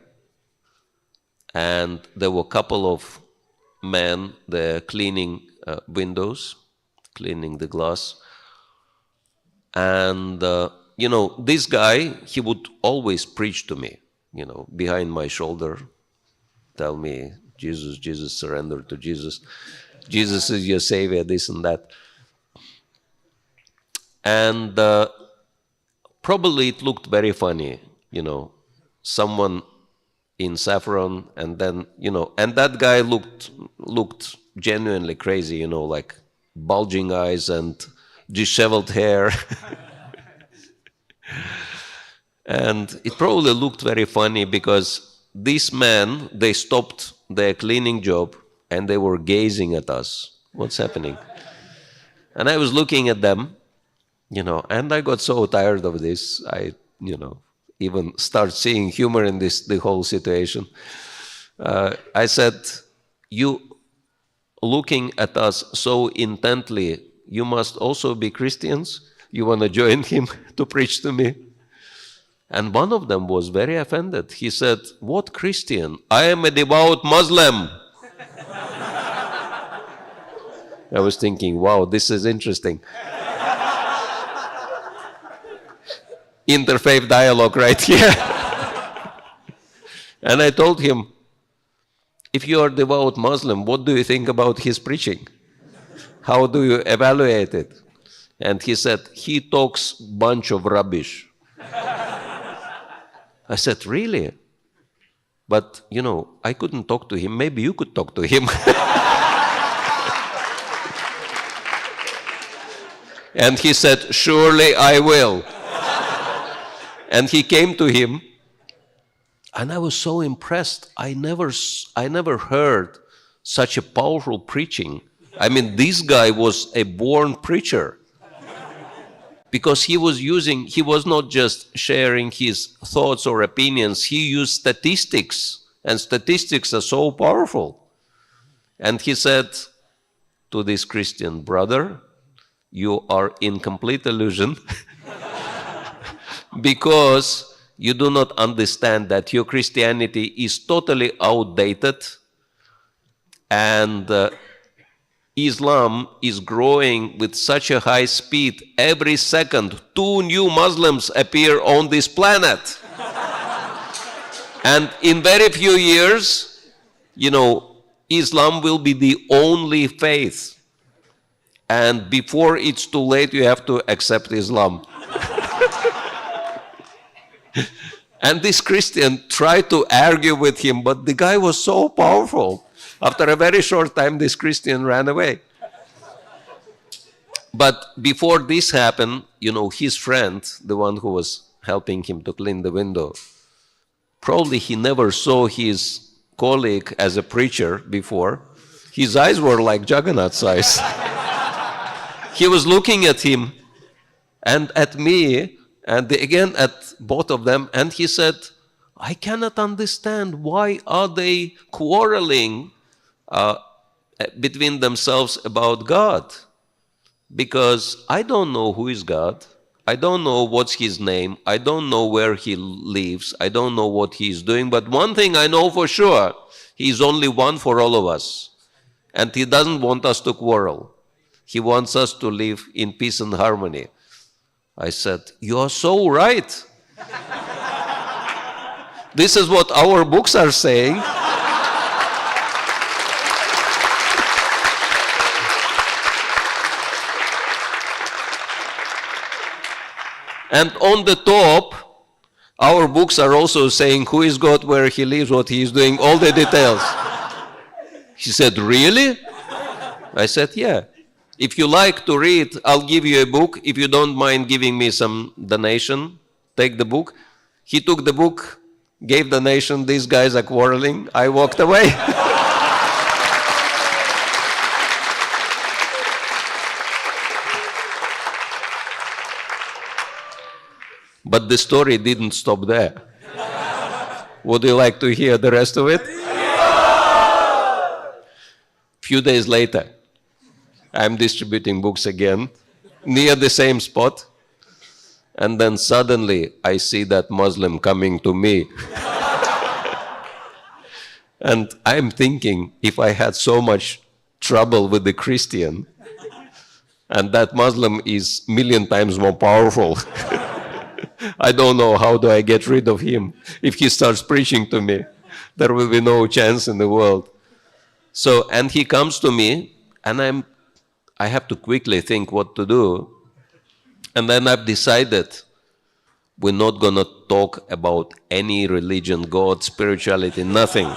and there were a couple of men there cleaning windows, cleaning the glass. And, this guy, he would always preach to me, behind my shoulder, tell me, Jesus, surrender to Jesus. Jesus is your savior, this and that. And probably it looked very funny, someone in saffron, and then, and that guy looked genuinely crazy, like bulging eyes and disheveled hair. And it probably looked very funny because these men, they stopped their cleaning job and they were gazing at us. What's happening? And I was looking at them, and I got so tired of this. I, even start seeing humor in the whole situation. I said, you looking at us so intently, you must also be Christians? You want to join him to preach to me? And one of them was very offended. He said, what Christian? I am a devout Muslim. I was thinking, wow, this is interesting. Interfaith dialogue right here. And I told him, if you are a devout Muslim, what do you think about his preaching? How do you evaluate it? And he said, he talks bunch of rubbish. I said, really? But, I couldn't talk to him. Maybe you could talk to him. And he said, surely I will. And he came to him, and I was so impressed. I never heard such a powerful preaching. I mean, this guy was a born preacher, because he was not just sharing his thoughts or opinions, he used statistics, and statistics are so powerful. And he said to this Christian brother, you are in complete illusion. Because you do not understand that your Christianity is totally outdated, and Islam is growing with such a high speed. Every second, 2 new Muslims appear on this planet. And in very few years, Islam will be the only faith. And before it's too late, you have to accept Islam. And this Christian tried to argue with him, but the guy was so powerful. After a very short time, this Christian ran away. But before this happened, his friend, the one who was helping him to clean the window, probably he never saw his colleague as a preacher before. His eyes were like Jagannath's eyes. He was looking at him and at me, and again at both of them, and he said, I cannot understand, why are they quarreling between themselves about God? Because I don't know who is God. I don't know what's his name. I don't know where he lives. I don't know what he's doing. But one thing I know for sure, he's only one for all of us. And he doesn't want us to quarrel. He wants us to live in peace and harmony. I said, you are so right. This is what our books are saying. And on the top, our books are also saying who is God, where he lives, what he is doing, all the details. He said, really? I said, yeah. If you like to read, I'll give you a book. If you don't mind giving me some donation, take the book. He took the book, gave donation. These guys are quarreling. I walked away. But the story didn't stop there. Would you like to hear the rest of it? Few days later, I'm distributing books again, near the same spot, and then suddenly I see that Muslim coming to me. And I'm thinking, if I had so much trouble with the Christian, and that Muslim is a million times more powerful, I don't know how do I get rid of him. If he starts preaching to me, there will be no chance in the world. So, and he comes to me, and I have to quickly think what to do. And then I've decided we're not going to talk about any religion, God, spirituality, nothing.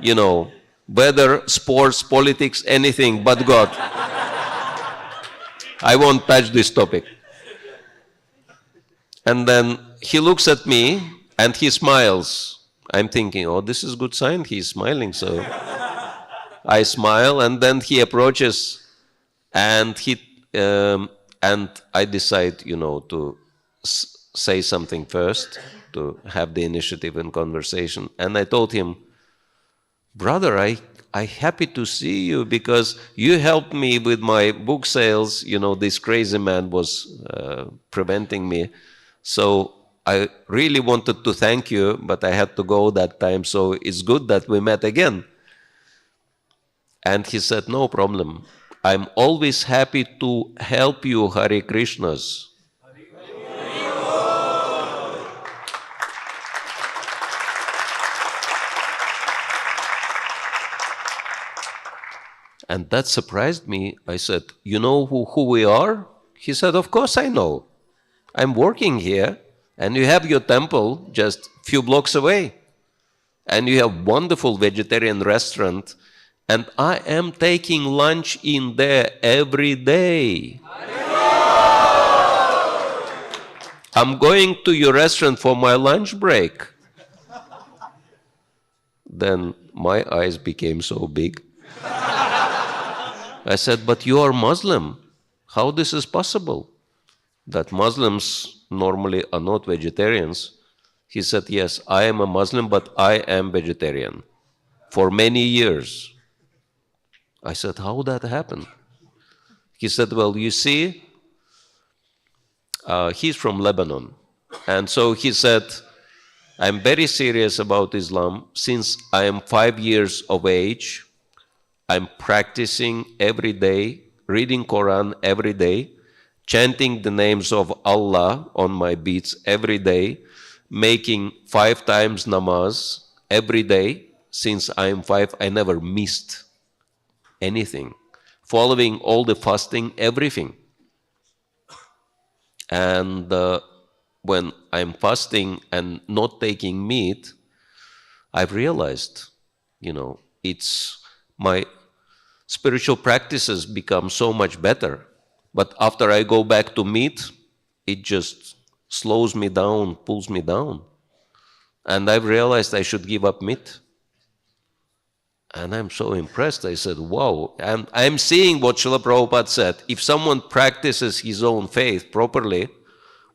You know, whether sports, politics, anything but God. I won't touch this topic. And then he looks at me and he smiles. I'm thinking, oh, this is a good sign. He's smiling. So I smile, and then he approaches, and I decide, you know, to say something first, to have the initiative in conversation. And I told him, brother, I'm happy to see you because you helped me with my book sales. You know, this crazy man was preventing me. So I really wanted to thank you, but I had to go that time. So it's good that we met again. And he said, no problem. I'm always happy to help you, Hare Krishnas. And that surprised me. I said, you know who we are? He said, of course I know. I'm working here, and you have your temple just a few blocks away. And you have wonderful vegetarian restaurant, and I am taking lunch in there every day. I'm going to your restaurant for my lunch break. Then my eyes became so big. I said, but you are Muslim. How this is possible? That Muslims normally are not vegetarians. He said, yes, I am a Muslim, but I am vegetarian for many years. I said, how that happened? He said, well, you see, he's from Lebanon. And so he said, I'm very serious about Islam. Since I am 5 years of age, I'm practicing every day, reading Quran every day, chanting the names of Allah on my beats every day, making 5 times namaz every day. Since I am 5, I never missed anything. Following all the fasting, everything. And when I'm fasting and not taking meat, I've realized, you know, it's my spiritual practices become so much better. But after I go back to meat, it just slows me down, pulls me down. And I've realized I should give up meat. And I'm so impressed. I said, wow. And I'm seeing what Srila Prabhupada said. If someone practices his own faith properly,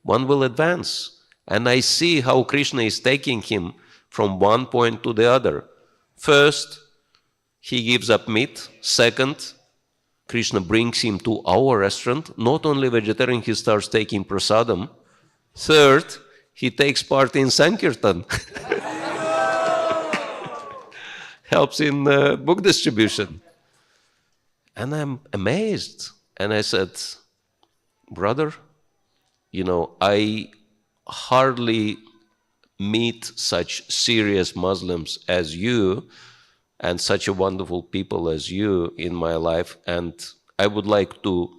one will advance. And I see how Krishna is taking him from one point to the other. First, he gives up meat. Second, Krishna brings him to our restaurant. Not only vegetarian, he starts taking prasadam. Third, he takes part in Sankirtan. Helps in book distribution. And I'm amazed. And I said, brother, you know, I hardly meet such serious Muslims as you and such a wonderful people as you in my life. And I would like to,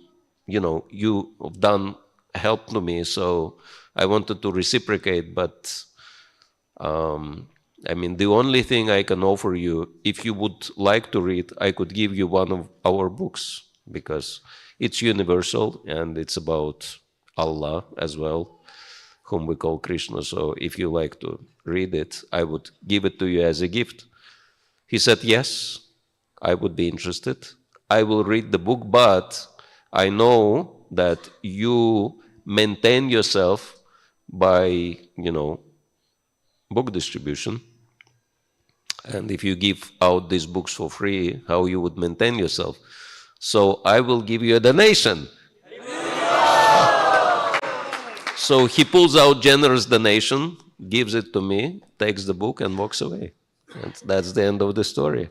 you know, you have done help to me, so I wanted to reciprocate, but I mean, the only thing I can offer you, if you would like to read, I could give you one of our books, because it's universal and it's about Allah as well, whom we call Krishna. So if you like to read it, I would give it to you as a gift. He said, yes, I would be interested. I will read the book, but I know that you maintain yourself by, book distribution. And if you give out these books for free, how you would maintain yourself? So I will give you a donation. So he pulls out generous donation, gives it to me, takes the book and walks away. And that's the end of the story.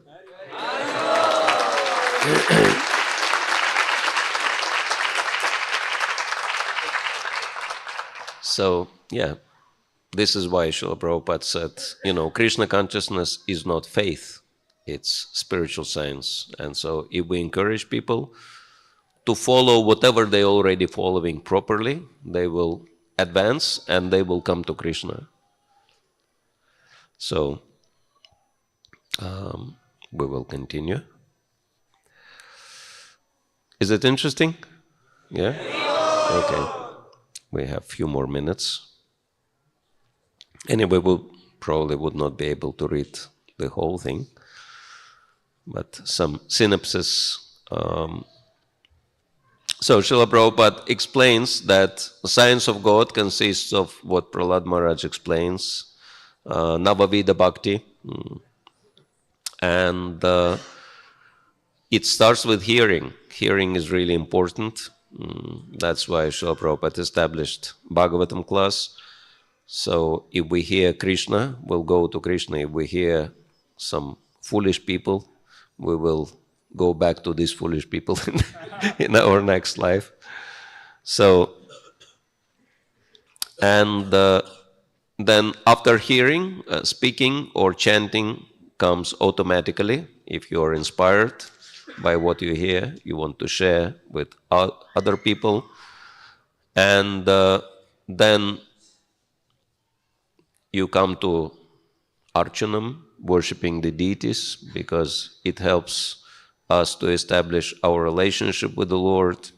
So, yeah. This is why Srila Prabhupada said, Krishna consciousness is not faith, it's spiritual science. And so if we encourage people to follow whatever they're already following properly, they will advance and they will come to Krishna. So, we will continue. Is it interesting? Yeah? Okay. We have a few more minutes. Anyway, we probably would not be able to read the whole thing, but some synopsis. So Srila Prabhupada explains that the science of God consists of what Prahlad Maharaj explains, Navavida Bhakti, and it starts with hearing. Hearing is really important. That's why Srila Prabhupada established Bhagavatam class. So if we hear Krishna, we'll go to Krishna. If we hear some foolish people, we will go back to these foolish people in our next life. So, and then after hearing, speaking or chanting comes automatically. If you are inspired by what you hear, you want to share with other people. And then you come to Archanam, worshipping the deities, because it helps us to establish our relationship with the Lord.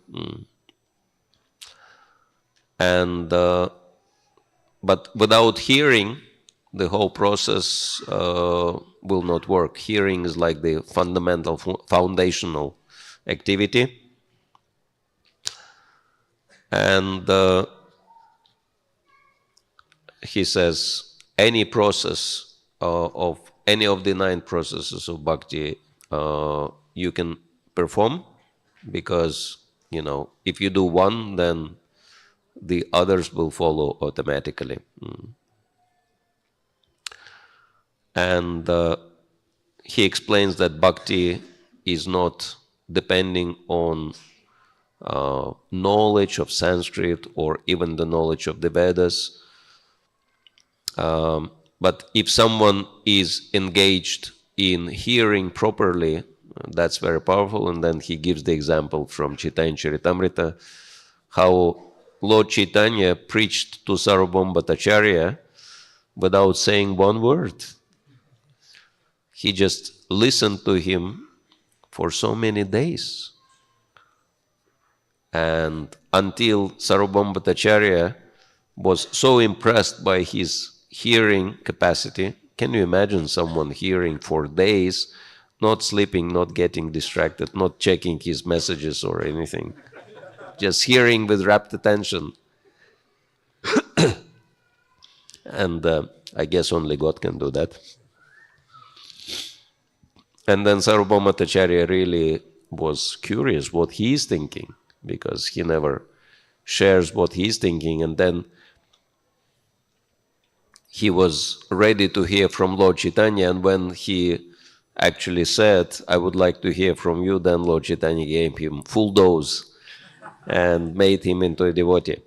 And but without hearing, the whole process will not work. Hearing is like the fundamental, foundational activity. And he says, any process of any of the 9 processes of bhakti you can perform, because, if you do one, then the others will follow automatically. And he explains that bhakti is not depending on knowledge of Sanskrit or even the knowledge of the Vedas. But if someone is engaged in hearing properly, that's very powerful. And then he gives the example from Chaitanya Charitamrita, how Lord Chaitanya preached to Sarvabhauma Bhattacharya without saying one word. He just listened to him for so many days. And until Sarvabhauma Bhattacharya was so impressed by his hearing capacity. Can you imagine someone hearing for days, not sleeping, not getting distracted, not checking his messages or anything, just hearing with rapt attention? And I guess only God can do that. And then Sarvabhauma Bhattacharya really was curious what he is thinking, because he never shares what he is thinking. And then he was ready to hear from Lord Chaitanya, and when he actually said, I would like to hear from you, then Lord Chaitanya gave him full dose and made him into a devotee.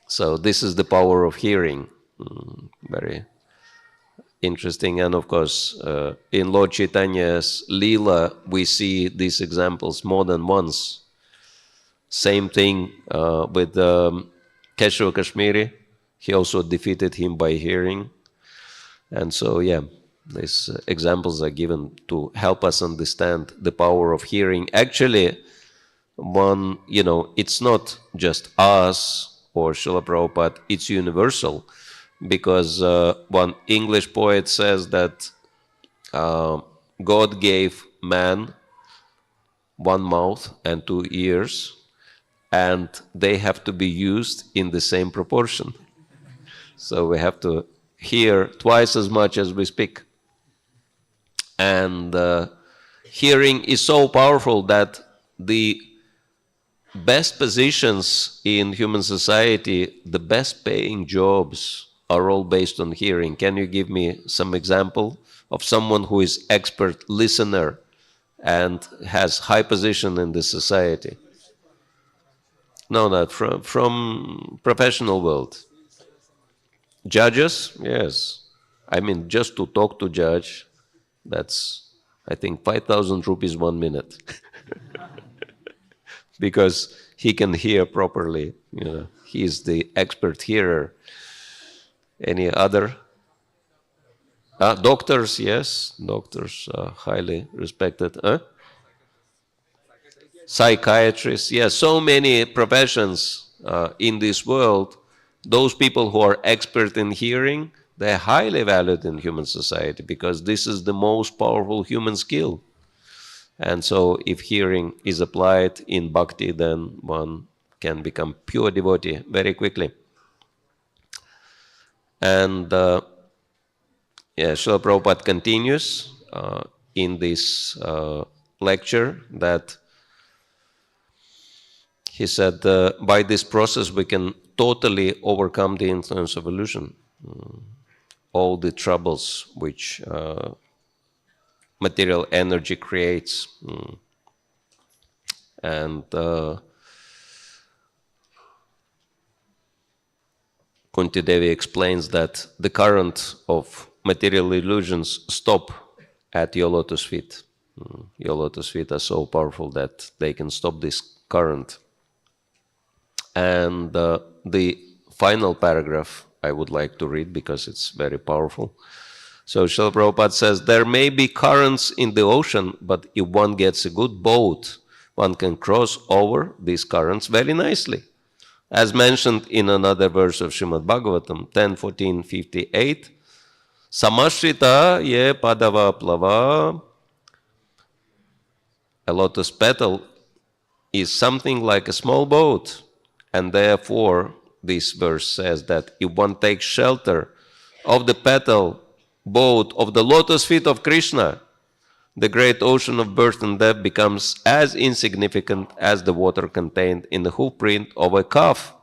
So this is the power of hearing. Very interesting. And of course, in Lord Chaitanya's Leela, we see these examples more than once. Same thing with Keshava Kashmiri. He also defeated him by hearing. And so, yeah, these examples are given to help us understand the power of hearing. Actually, it's not just us or Srila Prabhupada, it's universal. Because one English poet says that God gave man one mouth and two ears, and they have to be used in the same proportion. So we have to hear twice as much as we speak. And hearing is so powerful that the best positions in human society, the best paying jobs are all based on hearing. Can you give me some example of someone who is expert listener and has high position in the society? No, not from professional world. Judges, yes. I mean, just to talk to judge, that's, I think, 5,000 rupees 1 minute. Because he can hear properly. He is the expert hearer. Any other? Doctors, yes. Doctors are highly respected. Psychiatrists, yes. So many professions in this world. Those people who are expert in hearing, they're highly valued in human society because this is the most powerful human skill. And so if hearing is applied in bhakti, then one can become pure devotee very quickly. And Srila Prabhupada continues in this lecture that he said, by this process we can totally overcome the influence of illusion. All the troubles which material energy creates. And Kunti Devi explains that the current of material illusions stop at your lotus feet. Your lotus feet are so powerful that they can stop this current. And the final paragraph I would like to read because it's very powerful. So Srila Prabhupada says, there may be currents in the ocean, but if one gets a good boat, one can cross over these currents very nicely. As mentioned in another verse of Srimad Bhagavatam, 10:14:58, Samashrita ye padava plava. A lotus petal is something like a small boat, and therefore this verse says that if one takes shelter of the petal boat of the lotus feet of Krishna, the great ocean of birth and death becomes as insignificant as the water contained in the hoof print of a calf.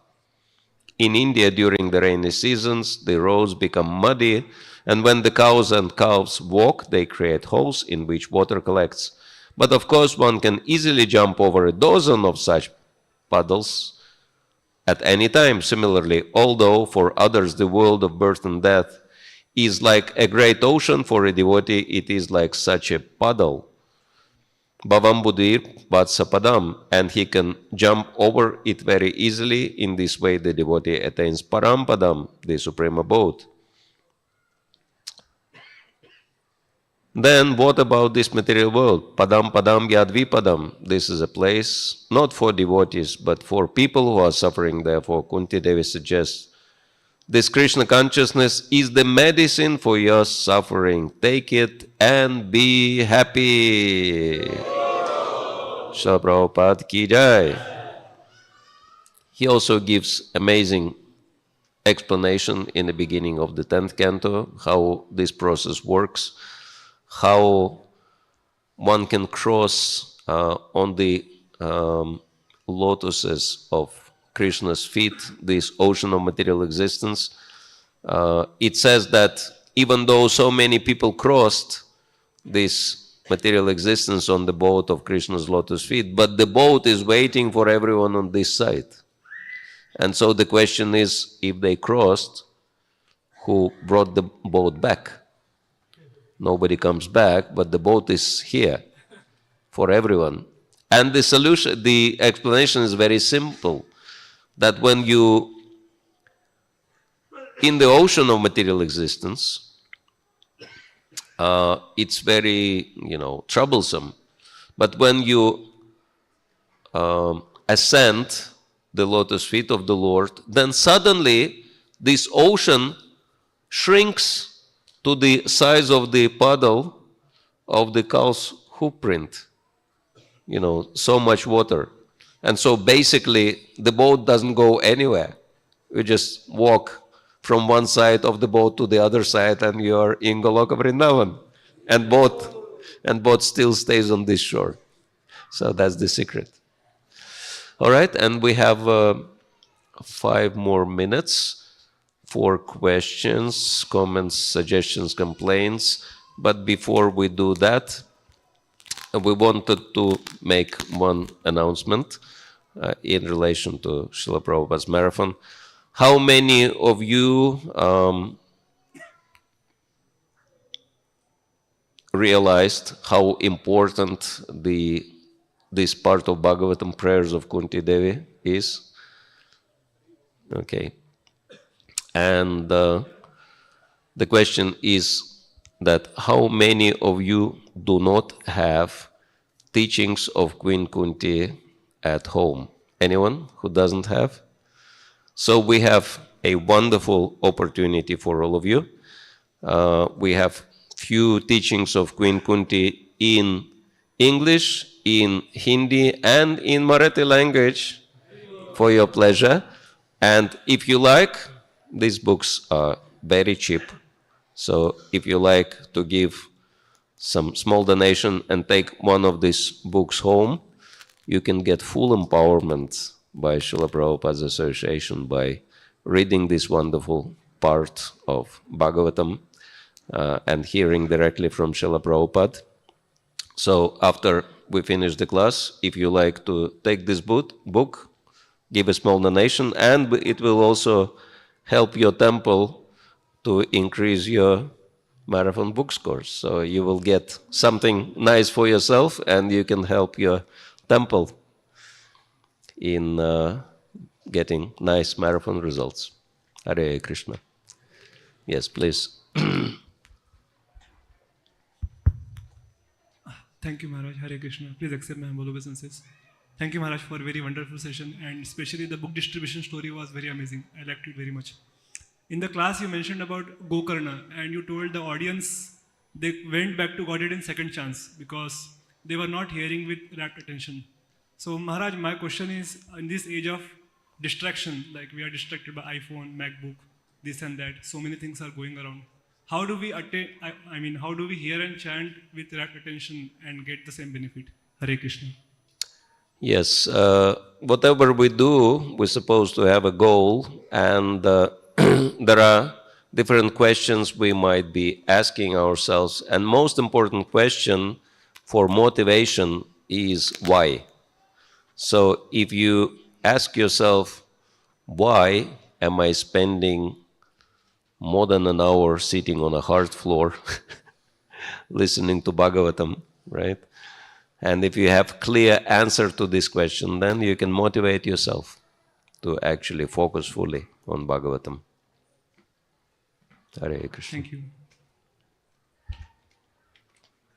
In India, during the rainy seasons, the roads become muddy, and when the cows and calves walk, they create holes in which water collects. But of course, one can easily jump over a dozen of such puddles at any time. Similarly, although for others the world of birth and death is like a great ocean, for a devotee it is like such a puddle. Bhavam Buddhir Vatsapadam, and he can jump over it very easily. In this way the devotee attains Parampadam, the supreme abode. Then what about this material world? Padam Padam Yadvipadam. This is a place not for devotees but for people who are suffering. Therefore Kunti Devi suggests, this Krishna consciousness is the medicine for your suffering. Take it and be happy. Srila Prabhupada ki jai. He also gives amazing explanation in the beginning of the 10th canto, how this process works, how one can cross on the lotuses of Krishna's feet, this ocean of material existence. It says that even though so many people crossed this material existence on the boat of Krishna's lotus feet, but the boat is waiting for everyone on this side. And so the question is, if they crossed, who brought the boat back? Nobody comes back, but the boat is here for everyone. And the solution, the explanation is very simple, that when you, in the ocean of material existence, it's very, troublesome. But when you ascend the lotus feet of the Lord, then suddenly this ocean shrinks to the size of the puddle of the cow's hoof print. So much water. And so basically the boat doesn't go anywhere. You just walk from one side of the boat to the other side and you're in Goloka Vrindavan. And boat still stays on this shore. So that's the secret. All right, and we have 5 more minutes for questions, comments, suggestions, complaints. But before we do that, we wanted to make one announcement in relation to Srila Prabhupada's marathon. How many of you realized how important this part of Bhagavatam prayers of Kunti Devi is? Okay. And the question is that how many of you do not have teachings of Queen Kunti at home? Anyone who doesn't have? So we have a wonderful opportunity for all of you. We have few teachings of Queen Kunti in English, in Hindi, and in Marathi language for your pleasure. And if you like, these books are very cheap. So if you like to give some small donation and take one of these books home, you can get full empowerment by Srila Prabhupada's association by reading this wonderful part of Bhagavatam and hearing directly from Srila Prabhupada. So after we finish the class, if you like to take this book, give a small donation, and it will also help your temple to increase your marathon book scores. So you will get something nice for yourself and you can help your temple in getting nice marathon results. Hare Krishna. Yes, please. Thank you, Maharaj. Hare Krishna. Please accept my humble obeisances. Thank you, Maharaj, for a very wonderful session, and especially the book distribution story was very amazing. I liked it very much. In the class, you mentioned about Gokarna, and you told the audience they went back to Godhead in second chance because they were not hearing with rapt attention. So, Maharaj, my question is, in this age of distraction, like we are distracted by iPhone, MacBook, this and that, so many things are going around. How do we attain? How do we hear and chant with rapt attention and get the same benefit? Hare Krishna. Yes, whatever we do, we're supposed to have a goal, and there are different questions we might be asking ourselves, and most important question for motivation is why. So if you ask yourself, why am I spending more than an hour sitting on a hard floor listening to Bhagavatam, right? And if you have clear answer to this question, then you can motivate yourself to actually focus fully on Bhagavatam. Hare Krishna. Thank you.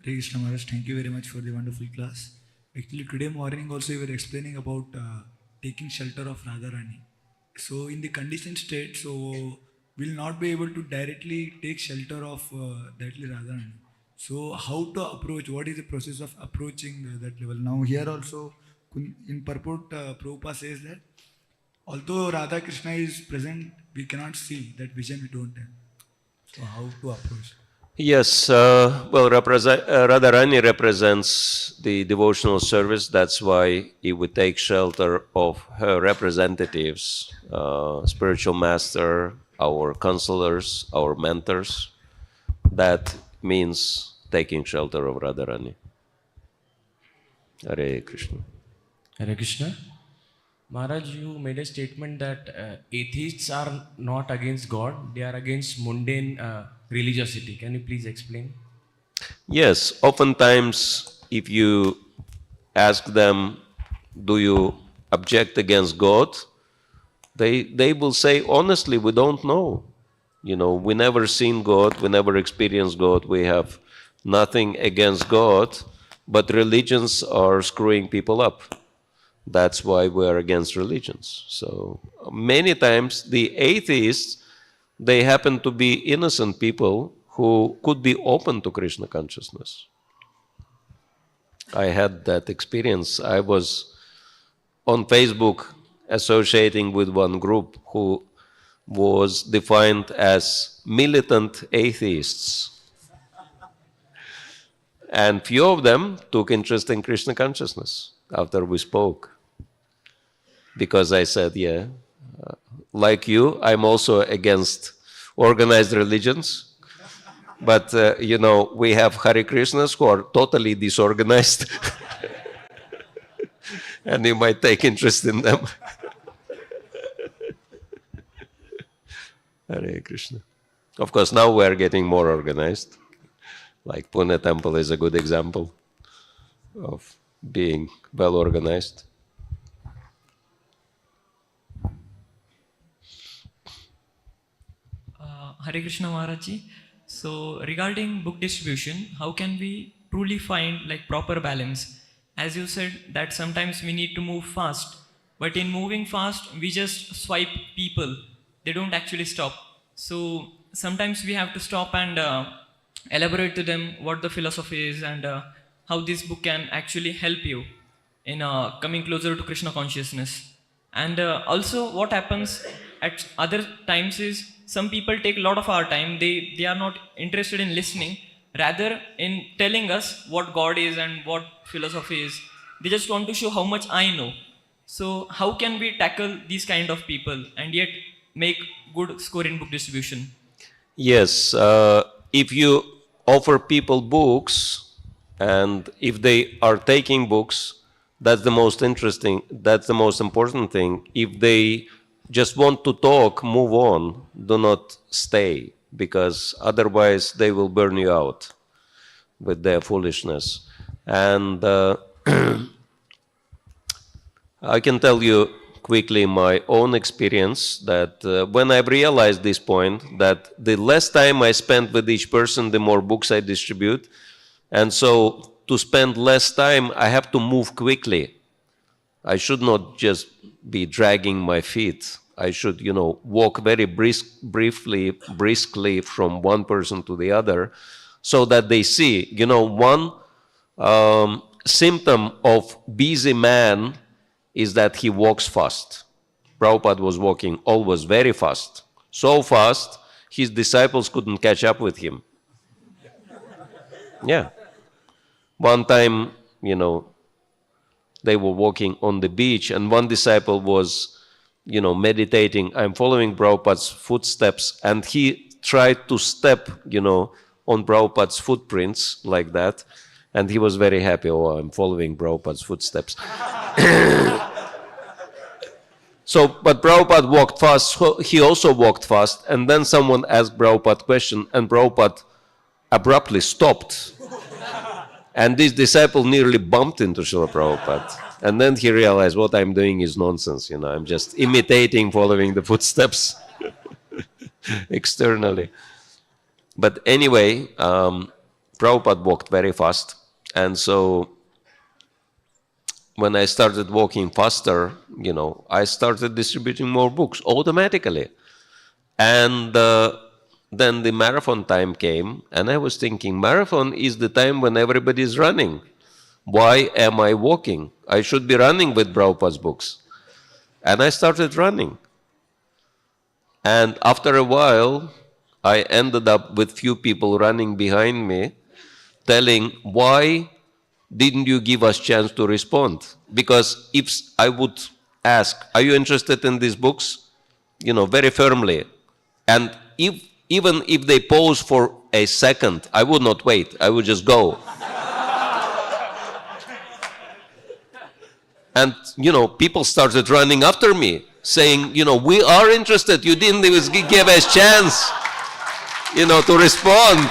Hare Krishna Maharaj, thank you very much for the wonderful class. Actually, today morning also you were explaining about taking shelter of Radharani. So in the conditioned state, so we'll not be able to directly take shelter of directly Radharani. So how to approach, what is the process of approaching that level? Now here also in purport Prabhupada says that although Radha Krishna is present, we cannot see that vision we don't have. So how to approach? Yes, Radharani represents the devotional service. That's why he would take shelter of her representatives, spiritual master, our counselors, our mentors. That means taking shelter of Radharani. Hare Krishna. Hare Krishna. Maharaj, you made a statement that atheists are not against God, they are against mundane religiosity. Can you please explain? Yes, oftentimes if you ask them, do you object against God? They will say, honestly, we don't know. We never seen God, we never experienced God, we have nothing against God, but religions are screwing people up. That's why we are against religions. So many times the atheists, they happen to be innocent people who could be open to Krishna consciousness. I had that experience. I was on Facebook associating with one group who was defined as militant atheists. And few of them took interest in Krishna consciousness after we spoke. Because I said, yeah, like you, I'm also against organized religions. But, we have HareKrishnas who are totally disorganized. And you might take interest in them. Hare Krishna. Of course, now we are getting more organized. Like Pune temple is a good example of being well organized. Hare Krishna Maharaji. So regarding book distribution, how can we truly find proper balance? As you said that sometimes we need to move fast, but in moving fast, we just swipe people. They don't actually stop. So sometimes we have to stop and elaborate to them what the philosophy is and how this book can actually help you in coming closer to Krishna consciousness. And also what happens at other times is some people take a lot of our time. They are not interested in listening, rather in telling us what God is and what philosophy is. They just want to show how much I know. So how can we tackle these kind of people and yet make good score in book distribution? Yes, if you offer people books and if they are taking books, that's the most interesting, that's the most important thing. If they just want to talk, move on, do not stay, because otherwise they will burn you out with their foolishness. And I can tell you quickly my own experience that when I realized this point, that the less time I spend with each person, the more books I distribute. And so to spend less time, I have to move quickly. I should not just be dragging my feet. I should, walk very briskly from one person to the other, so that they see, one symptom of busy man is that he walks fast. Prabhupada was walking always very fast. So fast, his disciples couldn't catch up with him. Yeah. One time, they were walking on the beach and one disciple was, meditating. I'm following Prabhupada's footsteps, and he tried to step, on Prabhupada's footprints like that. And he was very happy. Oh, I'm following Prabhupada's footsteps. But Prabhupada walked fast. So he also walked fast. And then someone asked Prabhupada a question, and Prabhupada abruptly stopped. And this disciple nearly bumped into Srila Prabhupada. And then he realized what I'm doing is nonsense. I'm just imitating, following the footsteps externally. But anyway, Prabhupada walked very fast. And so when I started walking faster, I started distributing more books automatically. And then the marathon time came, and I was thinking, marathon is the time when everybody is running. Why am I walking? I should be running with Prabhupada's books. And I started running. And after a while, I ended up with few people running behind me, telling, why didn't you give us chance to respond? Because if I would ask, are you interested in these books? Very firmly. And even if they pause for a second, I would not wait. I would just go. And, people started running after me, saying, we are interested. You didn't even give us chance, to respond.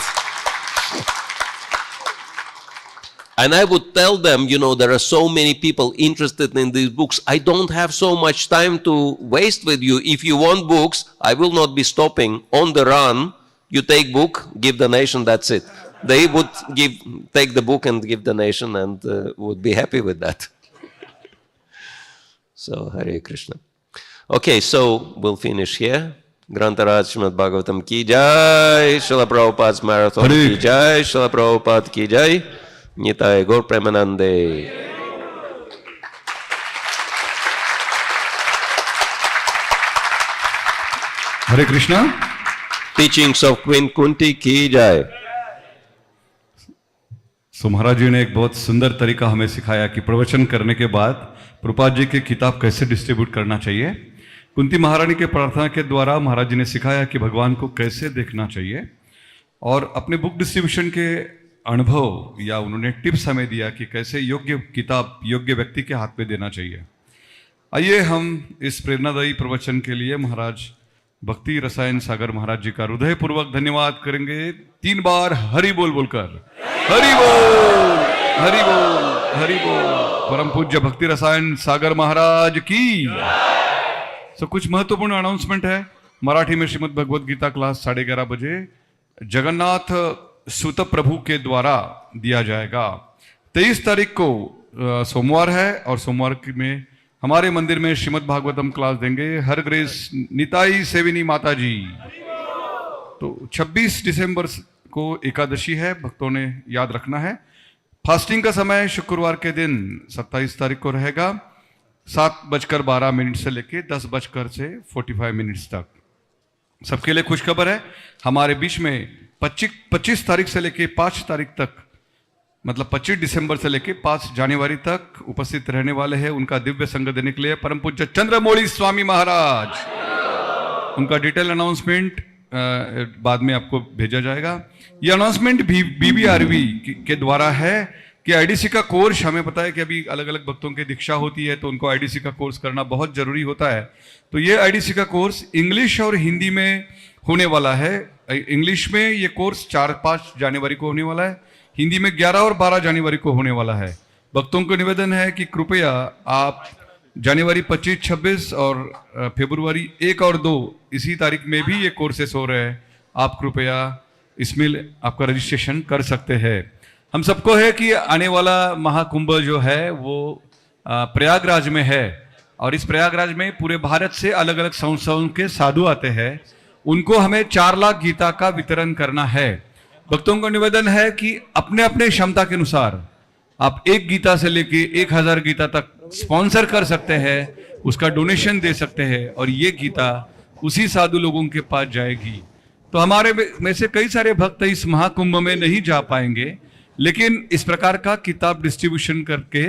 And I would tell them, there are so many people interested in these books. I don't have so much time to waste with you. If you want books, I will not be stopping. On the run, you take book, give donation, that's it. They would take the book and give donation and would be happy with that. So, Hare Krishna. Okay, so we'll finish here. Grantaraj Srimad Bhagavatam ki jai, Srila Prabhupada's marathon ki jai, Srila Prabhupada ki jai. Nitai Gaur Premanande. Hare Krishna. Teachings of Queen Kunti ki jai. सो महाराज जी ने एक बहुत सुंदर तरीका हमें सिखाया कि प्रवचन करने के बाद प्रभुपाद जी की किताब कैसे डिस्ट्रीब्यूट करना चाहिए। कुंती महारानी के प्रार्थना के द्वारा महाराज जी ने सिखाया कि भगवान को कैसे देखना चाहिए और अपने बुक डिस्ट्रीब्यूशन के अनुभव या उन्होंने टिप्स हमें दिया कि कैसे योग्य किताब योग्य व्यक्ति के हाथ में देना चाहिए। आइए हम इस प्रेरणादायी प्रवचन के लिए महाराज भक्ति रसायन सागर महाराज जी का हृदयपूर्वक धन्यवाद करेंगे। 3 बार हरि बोल बोलकर, हरि बोल, हरि बोल, हरि बोल। परम पूज्य भक्ति रसायन सागर महाराज की। सो कुछ महत्वपूर्ण अनाउंसमेंट है। मराठी में श्रीमद् भगवद गीता क्लास 11:30 बजे जगन्नाथ सुत प्रभु के द्वारा दिया जाएगा। 23 तारीख को सोमवार है और सोमवार में हमारे मंदिर में श्रीमद् भागवतम क्लास देंगे हर ग्रेस निताई सेविनी माता जी। तो 26 दिसंबर को एकादशी है, भक्तों ने याद रखना है। फास्टिंग का समय शुक्रवार के दिन 27 तारीख को रहेगा 7:12 से लेके 10:45 तक। सबके लिए खुशखबर है, हमारे बीच में 25 तारीख से लेके 5 तारीख तक, मतलब 25 दिसंबर से लेके 5 जनवरी तक उपस्थित रहने वाले हैं। उनका दिव्य संग देने के लिए परम पूज्य चंद्रमौली स्वामी महाराज। उनका डिटेल अनाउंसमेंट बाद में आपको भेजा जाएगा। ये अनाउंसमेंट BBRV के द्वारा है कि IDC का कोर्स, हमें पता है कि अभी अलग अलग भक्तों की दीक्षा होती है तो उनको IDC का कोर्स करना बहुत जरूरी होता है। तो ये IDC का कोर्स इंग्लिश और हिंदी में होने वाला है। इंग्लिश में ये कोर्स 4-5 जनवरी को होने वाला है, हिंदी में 11 और 12 जनवरी को होने वाला है। भक्तों को निवेदन है कि कृपया आप जनवरी 25, 26 और फरवरी 1 और 2 इसी तारीख में भी ये कोर्सेस हो रहे हैं। आप कृपया इसमें आपका रजिस्ट्रेशन कर सकते हैं। हम सबको है कि आने वाला महाकुंभ जो है वो प्रयागराज में है और इस प्रयागराज में पूरे भारत से अलग अलग संस्थाओं के साधु आते हैं। उनको हमें 4 लाख गीता का वितरण करना है। भक्तों को निवेदन है कि अपने अपने क्षमता के अनुसार आप 1 गीता से लेके 1000 गीता तक स्पॉन्सर कर सकते हैं, उसका डोनेशन दे सकते हैं और ये गीता उसी साधु लोगों के पास जाएगी। तो हमारे में से कई सारे भक्त इस महाकुंभ में नहीं जा पाएंगे, लेकिन इस प्रकार का किताब डिस्ट्रीब्यूशन करके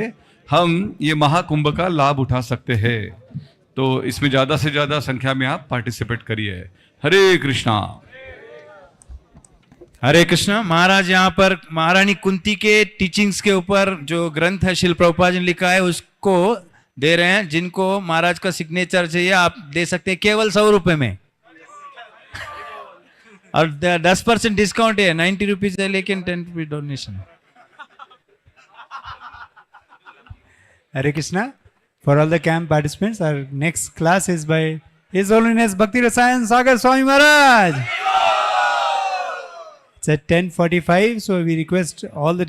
हम ये महाकुंभ का लाभ उठा सकते हैं। तो इसमें ज्यादा से ज्यादा संख्या में आप पार्टिसिपेट करिए। हरे कृष्णा। हरे कृष्ण। महाराज यहाँ पर महारानी कुंती के टीचिंग्स के ऊपर जो ग्रंथ है शिल प्रभुपाद जी ने लिखा है उसको दे रहे हैं। जिनको महाराज का सिग्नेचर चाहिए आप दे सकते हैं केवल 100 रुपए में और 10% डिस्काउंट है। 90 रुपीज है लेकिन 10 rupees donation. Hare Krishna. For all the camp participants our next class is by his holiness Bhakti Rasayana Sagar Swami Maharaj. It's at 10:45, so we request all the